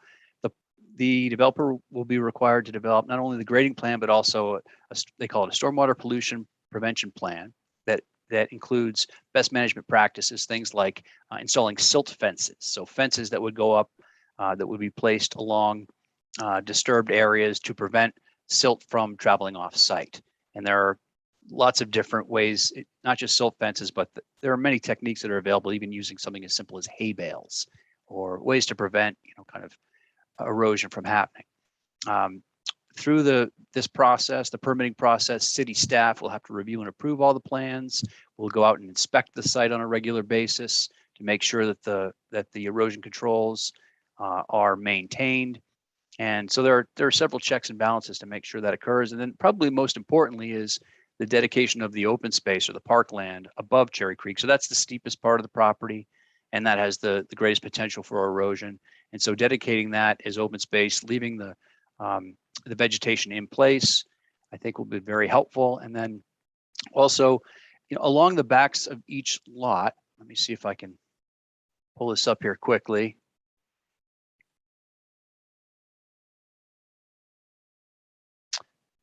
the developer will be required to develop not only the grading plan, but also they call it a stormwater pollution prevention plan that includes best management practices, things like installing silt fences. So fences that would go up, that would be placed along disturbed areas to prevent silt from traveling off site. And there are lots of different ways, not just silt fences, but there are many techniques that are available, even using something as simple as hay bales or ways to prevent, kind of erosion from happening. Through this process, the permitting process, city staff will have to review and approve all the plans. We'll go out and inspect the site on a regular basis to make sure that the erosion controls are maintained. And so there are several checks and balances to make sure that occurs. And then probably most importantly is the dedication of the open space or the parkland above Cherry Creek. So that's the steepest part of the property, and that has the greatest potential for erosion. And so dedicating that as open space, leaving the vegetation in place, I think will be very helpful. And then also, along the backs of each lot, Let me see if I can pull this up here quickly.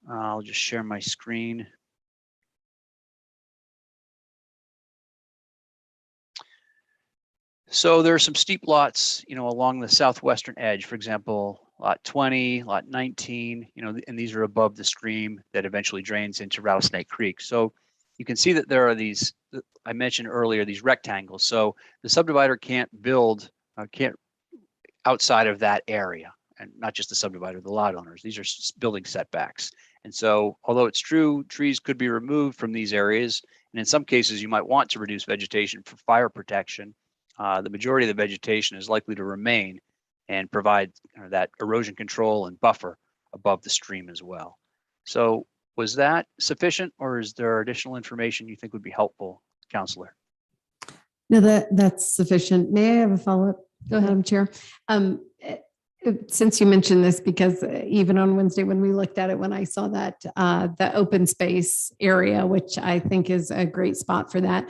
I'll just share my screen. So there are some steep lots, along the southwestern edge, for example, lot 20, lot 19, and these are above the stream that eventually drains into Rattlesnake Creek. So you can see that there are these, I mentioned earlier, these rectangles. So the subdivider can't build, can't outside of that area, and not just the subdivider, the lot owners. These are building setbacks. And so although it's true, trees could be removed from these areas, and in some cases you might want to reduce vegetation for fire protection. The majority of the vegetation is likely to remain and provide that erosion control and buffer above the stream as well. So was that sufficient, or is there additional information you think would be helpful, Counselor? No, that's sufficient. May I have a follow-up? Go ahead, Madam Chair. Since you mentioned this, because even on Wednesday when we looked at it, when I saw that the open space area, which I think is a great spot for that,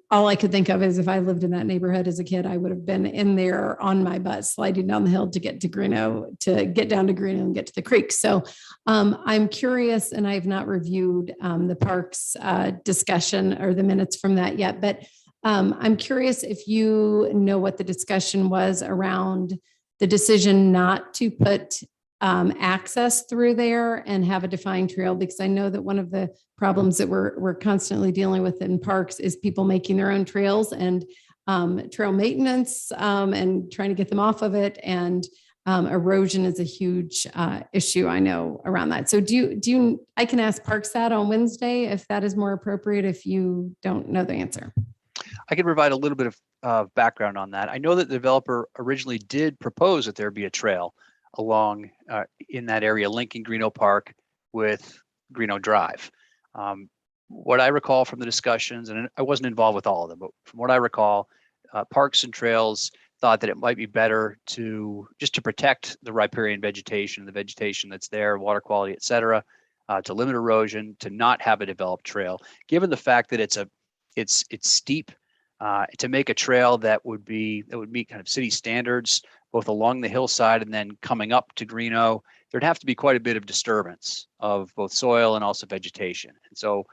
all I could think of is if I lived in that neighborhood as a kid, I would have been in there on my butt, sliding down the hill to get to Greeno, to get down to Greeno and get to the creek. So I'm curious, and I've not reviewed the parks discussion or the minutes from that yet, but I'm curious if you know what the discussion was around the decision not to put access through there and have a defined trail, because I know that one of the problems that we're constantly dealing with in parks is people making their own trails and trail maintenance and trying to get them off of it. And erosion is a huge issue, I know, around that. So do you, I can ask Parks that on Wednesday if that is more appropriate, if you don't know the answer. I can provide a little bit of background on that. I know that the developer originally did propose that there be a trail along in that area linking Greeno Park with Greeno Drive. What I recall from the discussions, and I wasn't involved with all of them, but from what I recall, Parks and Trails thought that it might be better to just to protect the riparian vegetation, the vegetation that's there, water quality, et cetera, to limit erosion, to not have a developed trail, given the fact that it's steep. To make a trail that would meet kind of city standards, both along the hillside and then coming up to Greeno, there'd have to be quite a bit of disturbance of both soil and also vegetation. And so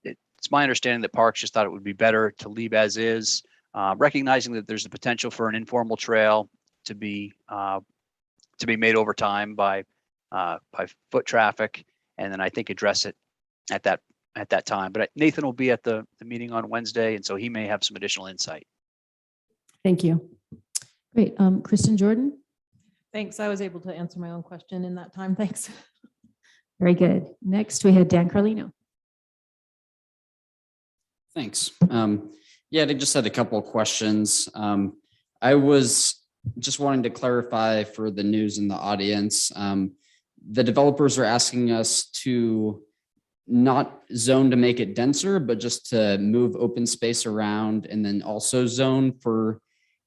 it's my understanding that Parks just thought it would be better to leave as is, recognizing that there's the potential for an informal trail to be made over time by foot traffic, and then I think address it at that time. But Nathan will be at the meeting on Wednesday, and so he may have some additional insight. Thank you. Great. Kristen Jordan. Thanks. I was able to answer my own question in that time. Thanks. Very good. Next, we had Dan Carlino. Thanks. Yeah, I just had a couple of questions. I was just wanting to clarify for the news in the audience. The developers are asking us to not zone to make it denser, but just to move open space around, and then also zone for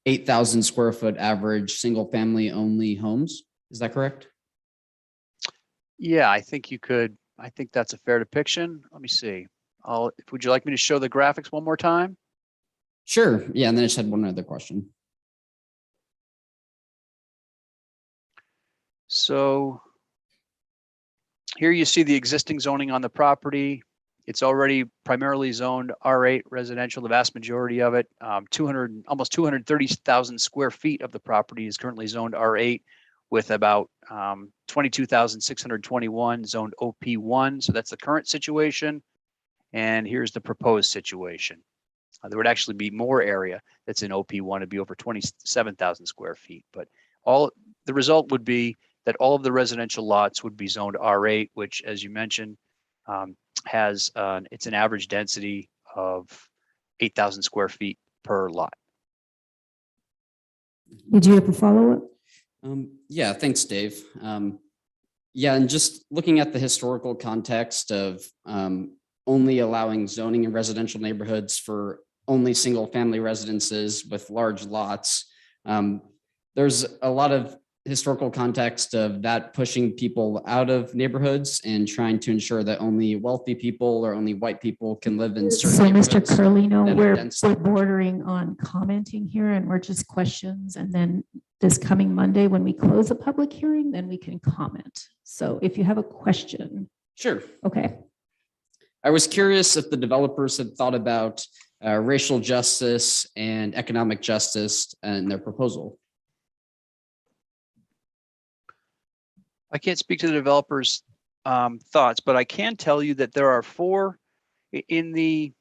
8,000 square foot average single family only homes. Is that correct? Yeah, I think that's a fair depiction. Let me see. Would you like me to show the graphics one more time? Sure. Yeah, and then I just had one other question. So here you see the existing zoning on the property. It's already primarily zoned R8 residential, the vast majority of it. Almost 230,000 square feet of the property is currently zoned R8, with about 22,621 zoned OP1. So that's the current situation. And here's the proposed situation. There would actually be more area that's in OP1. It'd be over 27,000 square feet. But the result would be that all of the residential lots would be zoned R8, which, as you mentioned, has it's an average density of 8,000 square feet per lot. Did you have a follow-up? Yeah, thanks, Dave. Yeah, and just looking at the historical context of only allowing zoning in residential neighborhoods for only single family residences with large lots, there's a lot of historical context of that pushing people out of neighborhoods and trying to ensure that only wealthy people or only white people can live in certain So, Mr. neighborhoods. Carlino, that are we're densely- bordering on commenting here and we're just questions. And then this coming Monday, when we close a public hearing, then we can comment. So if you have a question. Sure. Okay. I was curious if the developers had thought about racial justice and economic justice in their proposal. I can't speak to the developers' thoughts, but I can tell you that there are 4 in the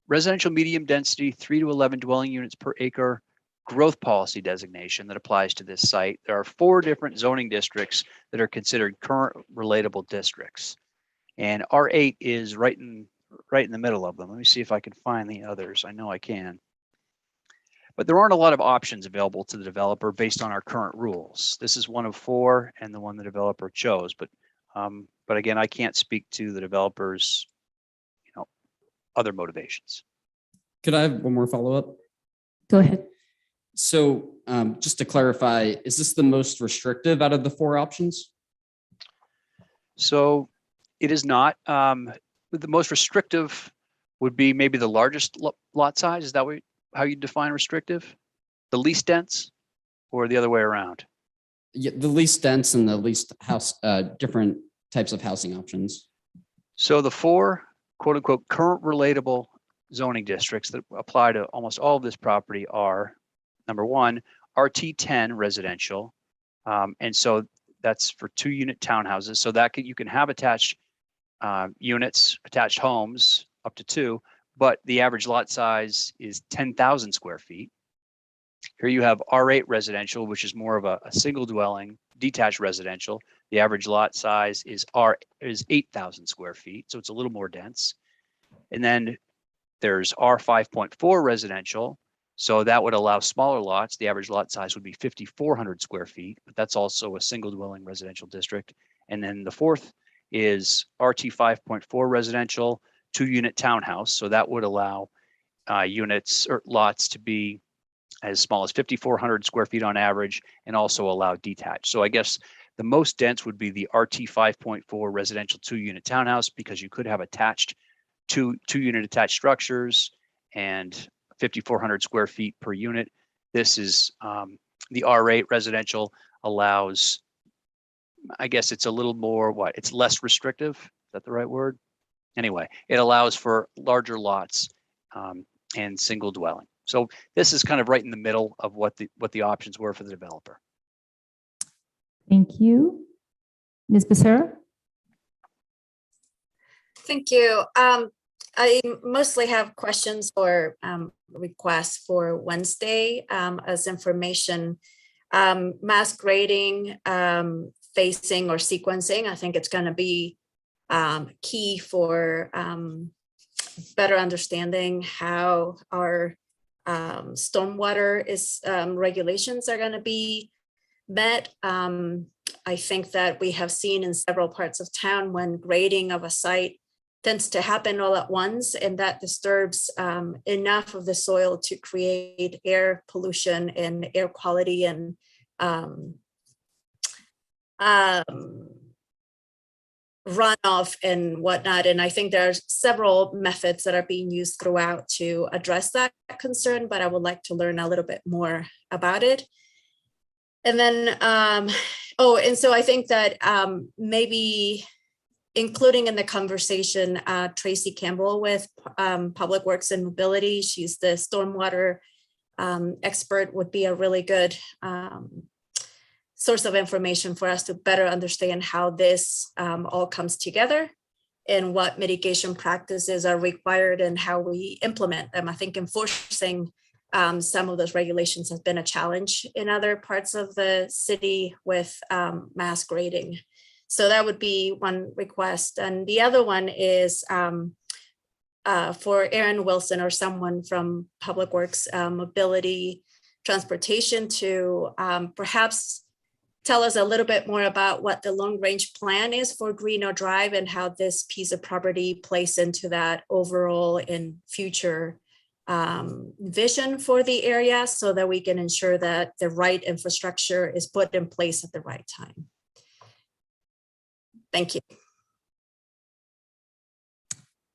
residential medium density 3 to 11 dwelling units per acre growth policy designation that applies to this site. There are 4 different zoning districts that are considered current relatable districts. And R8 is right in the middle of them. Let me see if I can find the others. I know I can. But there aren't a lot of options available to the developer based on our current rules. This is one of 4 and the one the developer chose. But again, I can't speak to the developers, other motivations. Could I have one more follow-up? Go ahead. So just to clarify, is this the most restrictive out of the 4 options? So it is not. The most restrictive would be maybe the largest lot size. Is that how you define restrictive? The least dense, or the other way around? Yeah, the least dense and the least different types of housing options. So the 4 quote unquote current relatable zoning districts that apply to almost all of this property are, number 1, RT10 residential. And so that's for 2-unit townhouses. So that you can have attached units, attached homes up to 2, but the average lot size is 10,000 square feet. Here you have R8 residential, which is more of a single dwelling, detached residential. The average lot size is 8,000 square feet, so it's a little more dense. And then there's R5.4 residential, so that would allow smaller lots. The average lot size would be 5,400 square feet, but that's also a single dwelling residential district. And then the 4th is RT 5.4 residential, 2-unit townhouse. So that would allow units or lots to be as small as 5,400 square feet on average, and also allow detached. So I guess the most dense would be the RT 5.4 residential 2-unit townhouse, because you could have attached two-unit attached structures and 5,400 square feet per unit. This is the R8 residential allows, I guess it's a little more, it's less restrictive. Is that the right word? Anyway, it allows for larger lots and single dwelling. So this is kind of right in the middle of what the options were for the developer. Thank you. Ms. Becerra? Thank you. I mostly have questions or requests for Wednesday as information. Mass grading, facing or sequencing, I think it's going to be key for better understanding how our stormwater regulations are going to be met. I think that we have seen in several parts of town when grading of a site tends to happen all at once, and that disturbs enough of the soil to create air pollution and air quality and runoff and whatnot. And I think there's several methods that are being used throughout to address that concern, but I would like to learn a little bit more about it. And then, and so I think that maybe including in the conversation, Tracy Campbell with Public Works and Mobility, she's the stormwater expert, would be a really good source of information for us to better understand how this all comes together and what mitigation practices are required and how we implement them. I think enforcing some of those regulations has been a challenge in other parts of the city with mass grading. So that would be one request. And the other one is for Aaron Wilson or someone from Public Works, Mobility, Transportation to perhaps tell us a little bit more about what the long range plan is for Greeno Drive and how this piece of property plays into that overall and future vision for the area so that we can ensure that the right infrastructure is put in place at the right time. Thank you.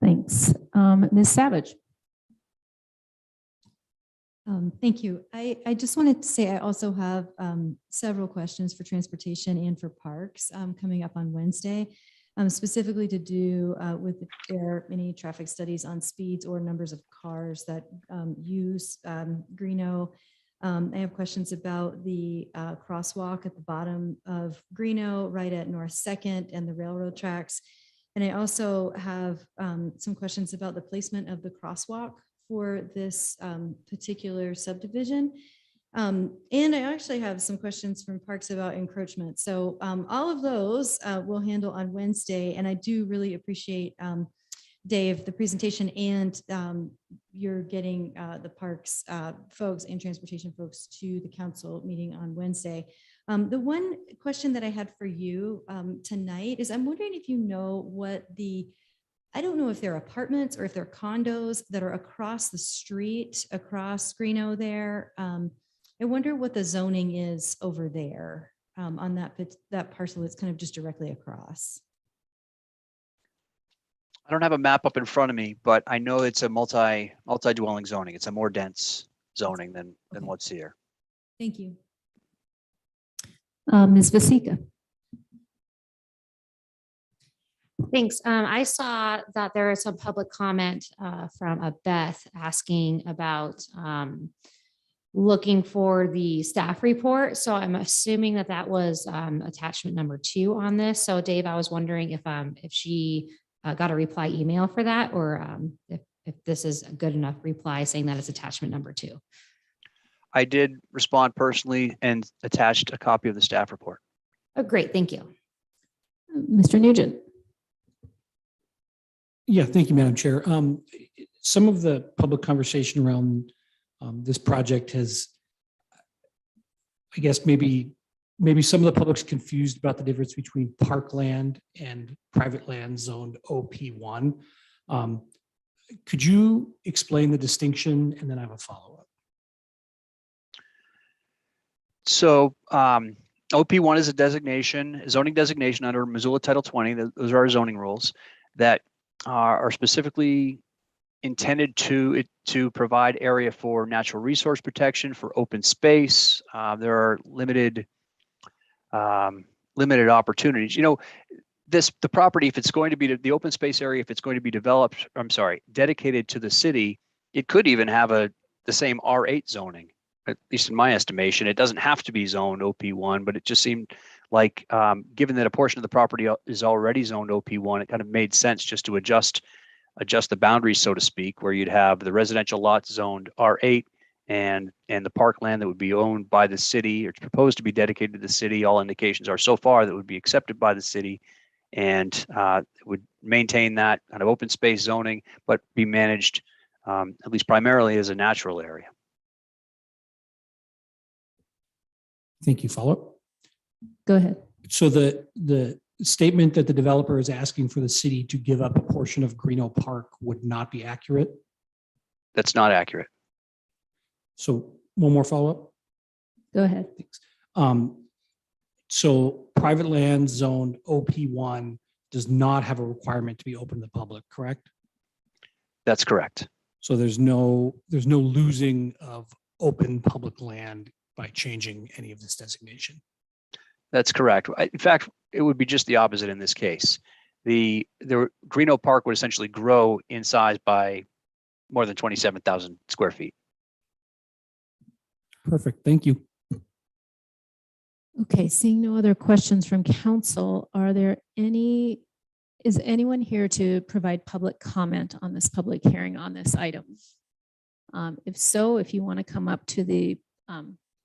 Thanks. Ms. Savage. Thank you. I just wanted to say I also have several questions for transportation and for parks coming up on Wednesday, specifically to do with if there are any traffic studies on speeds or numbers of cars that use Greeno. I have questions about the crosswalk at the bottom of Greeno, right at North 2nd and the railroad tracks. And I also have some questions about the placement of the crosswalk for this particular subdivision. And I actually have some questions from Parks about encroachment. So all of those we'll handle on Wednesday. And I do really appreciate, Dave, the presentation and you're getting the Parks folks and transportation folks to the council meeting on Wednesday. The one question that I had for you tonight is I'm wondering if you know what I don't know if they're apartments or if they're condos that are across the street, across Greeno there. I wonder what the zoning is over there on that parcel that's kind of just directly across. I don't have a map up in front of me, but I know it's a multi-dwelling zoning. It's a more dense zoning than what's here. Thank you. Ms. Vasika. Thanks. I saw that there is some public comment from a Beth asking about looking for the staff report. So I'm assuming that that was attachment number 2 on this. So Dave, I was wondering if she got a reply email for that, or if this is a good enough reply saying that it's attachment number 2. I did respond personally and attached a copy of the staff report. Oh, great. Thank you. Mr. Nugent. Yeah, thank you, Madam Chair. Some of the public conversation around this project has, I guess, maybe some of the public's confused about the difference between parkland and private land zoned OP1. Could you explain the distinction? And then I have a follow-up. So OP1 is a zoning designation under Missoula Title 20. Those are our zoning rules that are specifically intended to provide area for natural resource protection, for open space. There are limited opportunities. You know, the property, if it's going to be the open space area, if it's going to be dedicated to the city, it could even have the same R8 zoning. At least in my estimation, it doesn't have to be zoned OP1, but it just seemed like, given that a portion of the property is already zoned OP1, it kind of made sense just to adjust the boundaries, so to speak, where you'd have the residential lots zoned R8 and the parkland that would be owned by the city or proposed to be dedicated to the city. All indications are so far that would be accepted by the city and would maintain that kind of open space zoning, but be managed at least primarily as a natural area. Thank you. Follow-up? Go ahead. So the statement that the developer is asking for the city to give up a portion of Greeno Park would not be accurate? That's not accurate. So one more follow-up? Go ahead. Thanks. So private land zoned OP1 does not have a requirement to be open to the public, correct? That's correct. So there's no losing of open public land by changing any of this designation. That's correct. In fact, it would be just the opposite in this case. The Greeno Park would essentially grow in size by more than 27,000 square feet. Perfect. Thank you. Okay, seeing no other questions from council, is anyone here to provide public comment on this public hearing on this item? If so, if you want to come up to the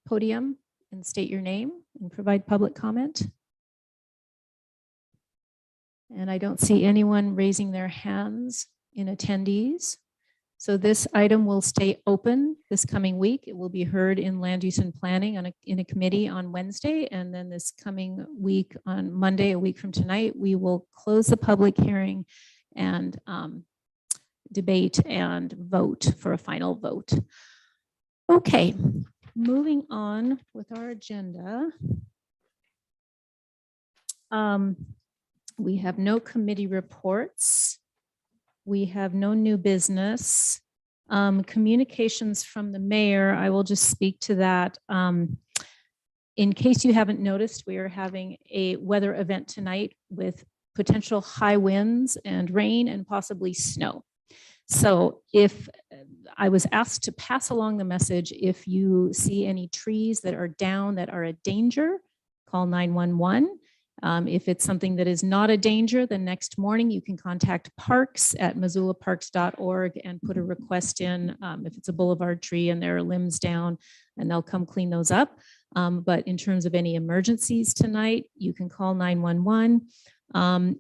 podium and state your name and provide public comment. And I don't see anyone raising their hands in attendees. So this item will stay open this coming week. It will be heard in Land Use and Planning in a committee on Wednesday. And then this coming week on Monday, a week from tonight, we will close the public hearing and debate and vote for a final vote. Okay, moving on with our agenda. We have no committee reports. We have no new business. Communications from the mayor, I will just speak to that. In case you haven't noticed, we are having a weather event tonight with potential high winds and rain and possibly snow. So if I was asked to pass along the message, if you see any trees that are down that are a danger, call 911. If it's something that is not a danger, the next morning you can contact parks at missoulaparks.org and put a request in. If it's a boulevard tree and there are limbs down, and they'll come clean those up. But in terms of any emergencies tonight, you can call 911.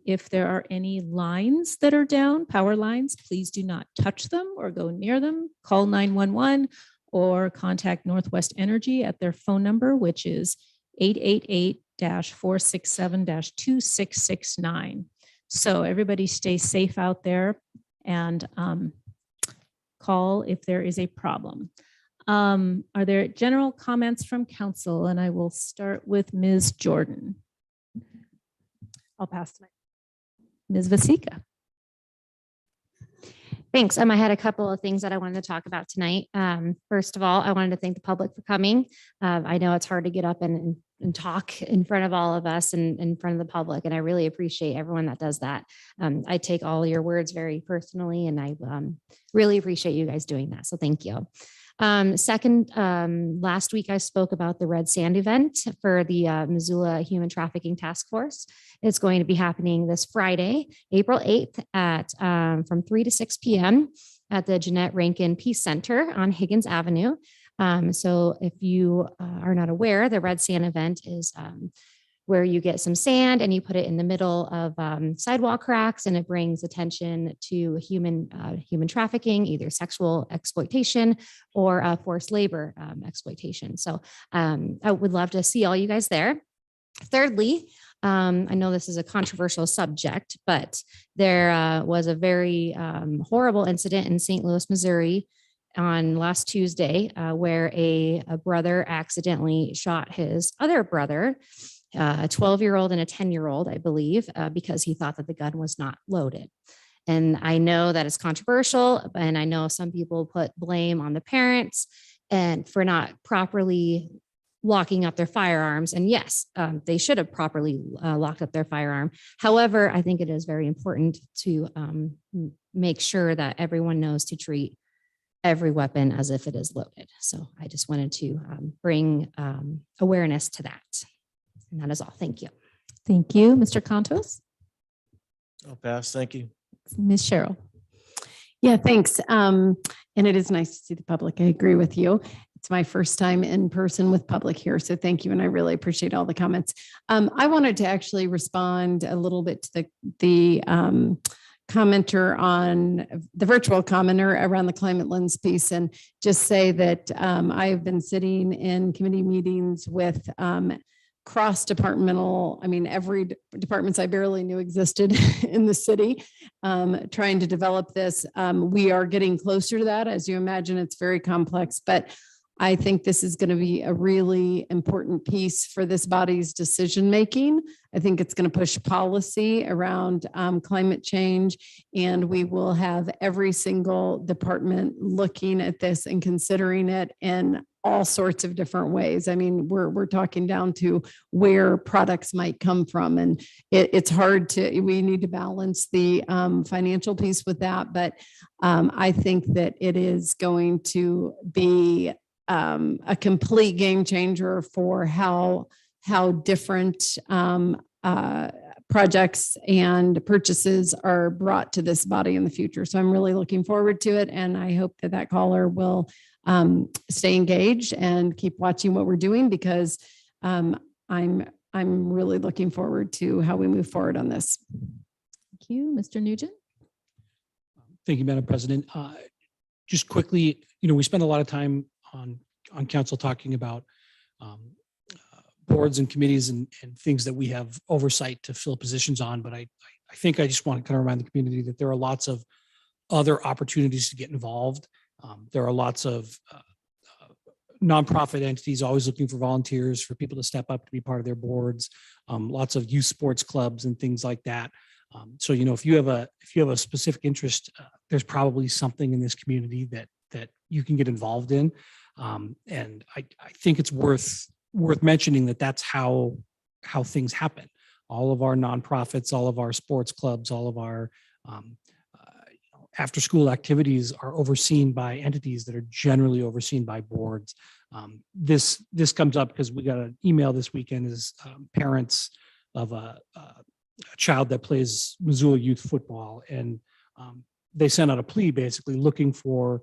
If there are any lines that are down, power lines, please do not touch them or go near them. Call 911 or contact Northwest Energy at their phone number, which is 888-467-2669. So everybody stay safe out there and call if there is a problem. Are there general comments from council? And I will start with Ms. Jordan. I'll pass to Ms. Vasika. Thanks. I had a couple of things that I wanted to talk about tonight. First of all, I wanted to thank the public for coming. I know it's hard to get up and talk in front of all of us and in front of the public, and I really appreciate everyone that does that. I take all your words very personally, and I really appreciate you guys doing that. So thank you. Second, last week I spoke about the Red Sand event for the Missoula Human Trafficking Task Force. It's going to be happening this Friday, April 8th at from 3 to 6 p.m. at the Jeanette Rankin Peace Center on Higgins Avenue. So if you are not aware, the Red Sand event is where you get some sand and you put it in the middle of sidewalk cracks, and it brings attention to human trafficking, either sexual exploitation or forced labor exploitation. So I would love to see all you guys there. Thirdly, I know this is a controversial subject, but there was a very horrible incident in St. Louis, Missouri on last Tuesday where a brother accidentally shot his other brother, a 12-year-old and a 10-year-old, I believe, because he thought that the gun was not loaded. And I know that it's controversial, and I know some people put blame on the parents and for not properly locking up their firearms. And yes, they should have properly locked up their firearm. However, I think it is very important to make sure that everyone knows to treat every weapon as if it is loaded. So I just wanted to bring awareness to that. And that is all. Thank you. Thank you, Mr. Contos. I'll pass. Thank you. Ms. Cheryl. Yeah, thanks. And it is nice to see the public. I agree with you. It's my first time in person with public here, so thank you. And I really appreciate all the comments. I wanted to actually respond a little bit to the commenter on the virtual commenter around the climate lens piece, and just say that I have been sitting in committee meetings with cross-departmental, every departments I barely knew existed in the city, trying to develop this. We are getting closer to that. As you imagine, it's very complex, but I think this is going to be a really important piece for this body's decision-making. I think it's going to push policy around climate change, and we will have every single department looking at this and considering it in all sorts of different ways. We're talking down to where products might come from, and it's hard we need to balance the financial piece with that. But I think that it is going to be a complete game changer for how different projects and purchases are brought to this body in the future. So I'm really looking forward to it, and I hope that caller will stay engaged and keep watching what we're doing, because I'm really looking forward to how we move forward on this. Thank you, Mr. Nugent. Thank you, Madam President. Just quickly, we spend a lot of time on council talking about boards and committees and things that we have oversight to fill positions on. But I think I just want to kind of remind the community that there are lots of other opportunities to get involved. There are lots of nonprofit entities always looking for volunteers, for people to step up to be part of their boards. Lots of youth sports clubs and things like that. So, if you have a specific interest, there's probably something in this community that you can get involved in. And I think it's worth mentioning that that's how things happen. All of our nonprofits, all of our sports clubs, all of our after school activities are overseen by entities that are generally overseen by boards. This comes up because we got an email this weekend as parents of a child that plays Missoula youth football, and they sent out a plea basically looking for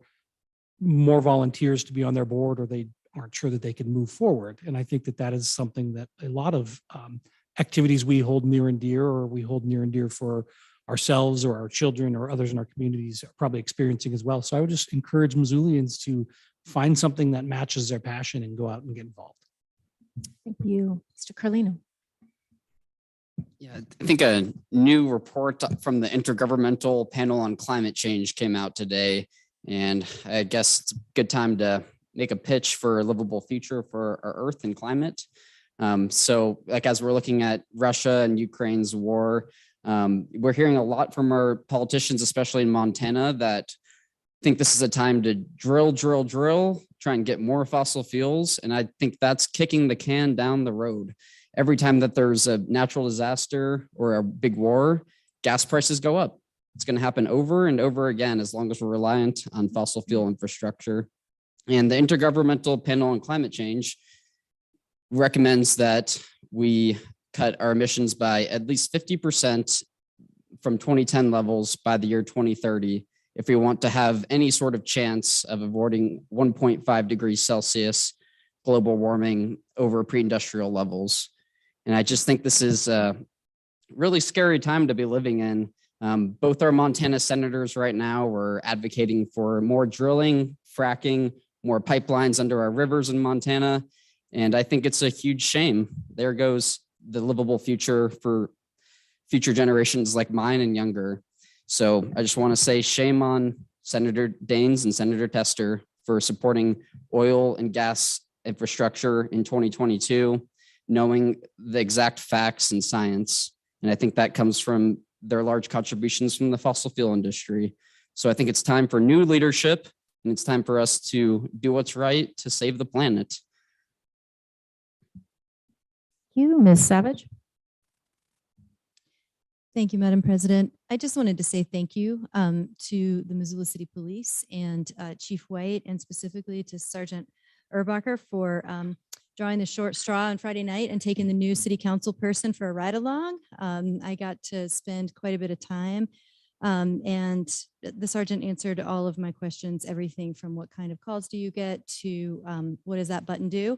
more volunteers to be on their board, or they aren't sure that they can move forward. And I think that is something that a lot of activities we hold near and dear, or we hold near and dear for ourselves or our children or others in our communities, are probably experiencing as well. So I would just encourage Missoulians to find something that matches their passion and go out and get involved. Thank you. Mr. Carlino. Yeah, I think a new report from the Intergovernmental Panel on Climate Change came out today, and I guess it's a good time to make a pitch for a livable future for our Earth and climate. So, like, as we're looking at Russia and Ukraine's war, we're hearing a lot from our politicians, especially in Montana, that think this is a time to drill, try and get more fossil fuels. And I think that's kicking the can down the road. Every time that there's a natural disaster or a big war, gas prices go up. It's going to happen over and over again as long as we're reliant on fossil fuel infrastructure. And the Intergovernmental Panel on Climate Change recommends that we cut our emissions by at least 50% from 2010 levels by the year 2030 if we want to have any sort of chance of avoiding 1.5 degrees Celsius global warming over pre-industrial levels. And I just think this is a really scary time to be living in. Both our Montana senators right now are advocating for more drilling, fracking, more pipelines under our rivers in Montana. And I think it's a huge shame. There goes the livable future for future generations like mine and younger. So I just want to say shame on Senator Daines and Senator Tester for supporting oil and gas infrastructure in 2022, knowing the exact facts and science. And I think that comes from their large contributions from the fossil fuel industry. So I think it's time for new leadership, and it's time for us to do what's right to save the planet. Thank you, Ms. Savage. Thank you, Madam President. I just wanted to say thank you to the Missoula City Police and Chief White, and specifically to Sergeant Erbacher for drawing the short straw on Friday night and taking the new city council person for a ride along. I got to spend quite a bit of time, and the sergeant answered all of my questions, everything from what kind of calls do you get to what does that button do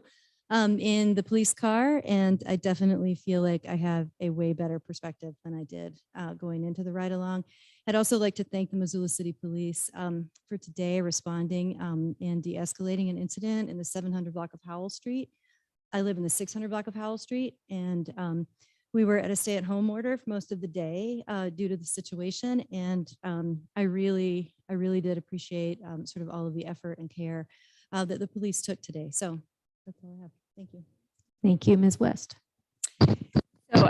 in the police car. And I definitely feel like I have a way better perspective than I did going into the ride along. I'd also like to thank the Missoula City Police for today responding and de-escalating an incident in the 700 block of Howell Street. I live in the 600 block of Howell Street, and we were at a stay-at-home order for most of the day due to the situation. And I really did appreciate sort of all of the effort and care that the police took today. So that's all I have. Thank you. Thank you, Ms. West. So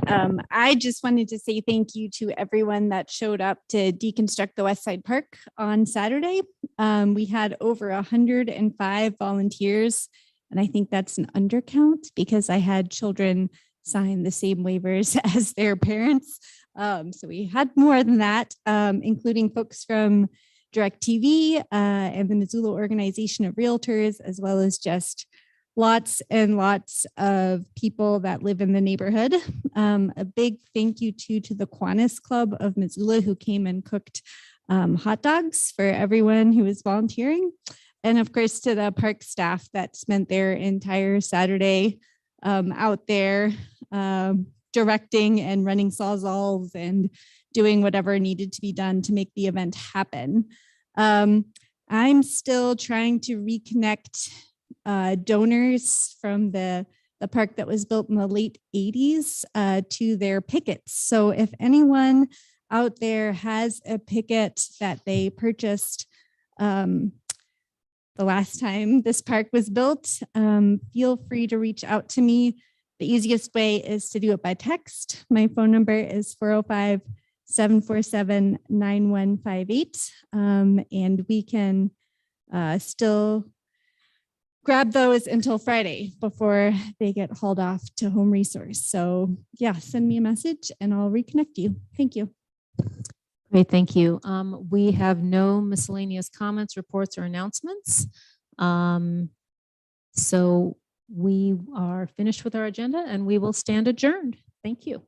I just wanted to say thank you to everyone that showed up to deconstruct the West Side Park on Saturday. We had over 105 volunteers, and I think that's an undercount because I had children sign the same waivers as their parents. So we had more than that, including folks from DirecTV and the Missoula Organization of Realtors, as well as just lots and lots of people that live in the neighborhood. A big thank you to the Kiwanis Club of Missoula, who came and cooked hot dogs for everyone who was volunteering. And of course, to the park staff that spent their entire Saturday out there directing and running sawzalls and doing whatever needed to be done to make the event happen. I'm still trying to reconnect donors from the park that was built in the late 80s to their pickets. So if anyone out there has a picket that they purchased the last time this park was built, feel free to reach out to me. The easiest way is to do it by text. My phone number is 405-747-9158. And we can still grab those until Friday before they get hauled off to Home Resource. So yeah, send me a message and I'll reconnect you. Thank you. Great, thank you. We have no miscellaneous comments, reports, or announcements. So we are finished with our agenda and we will stand adjourned. Thank you.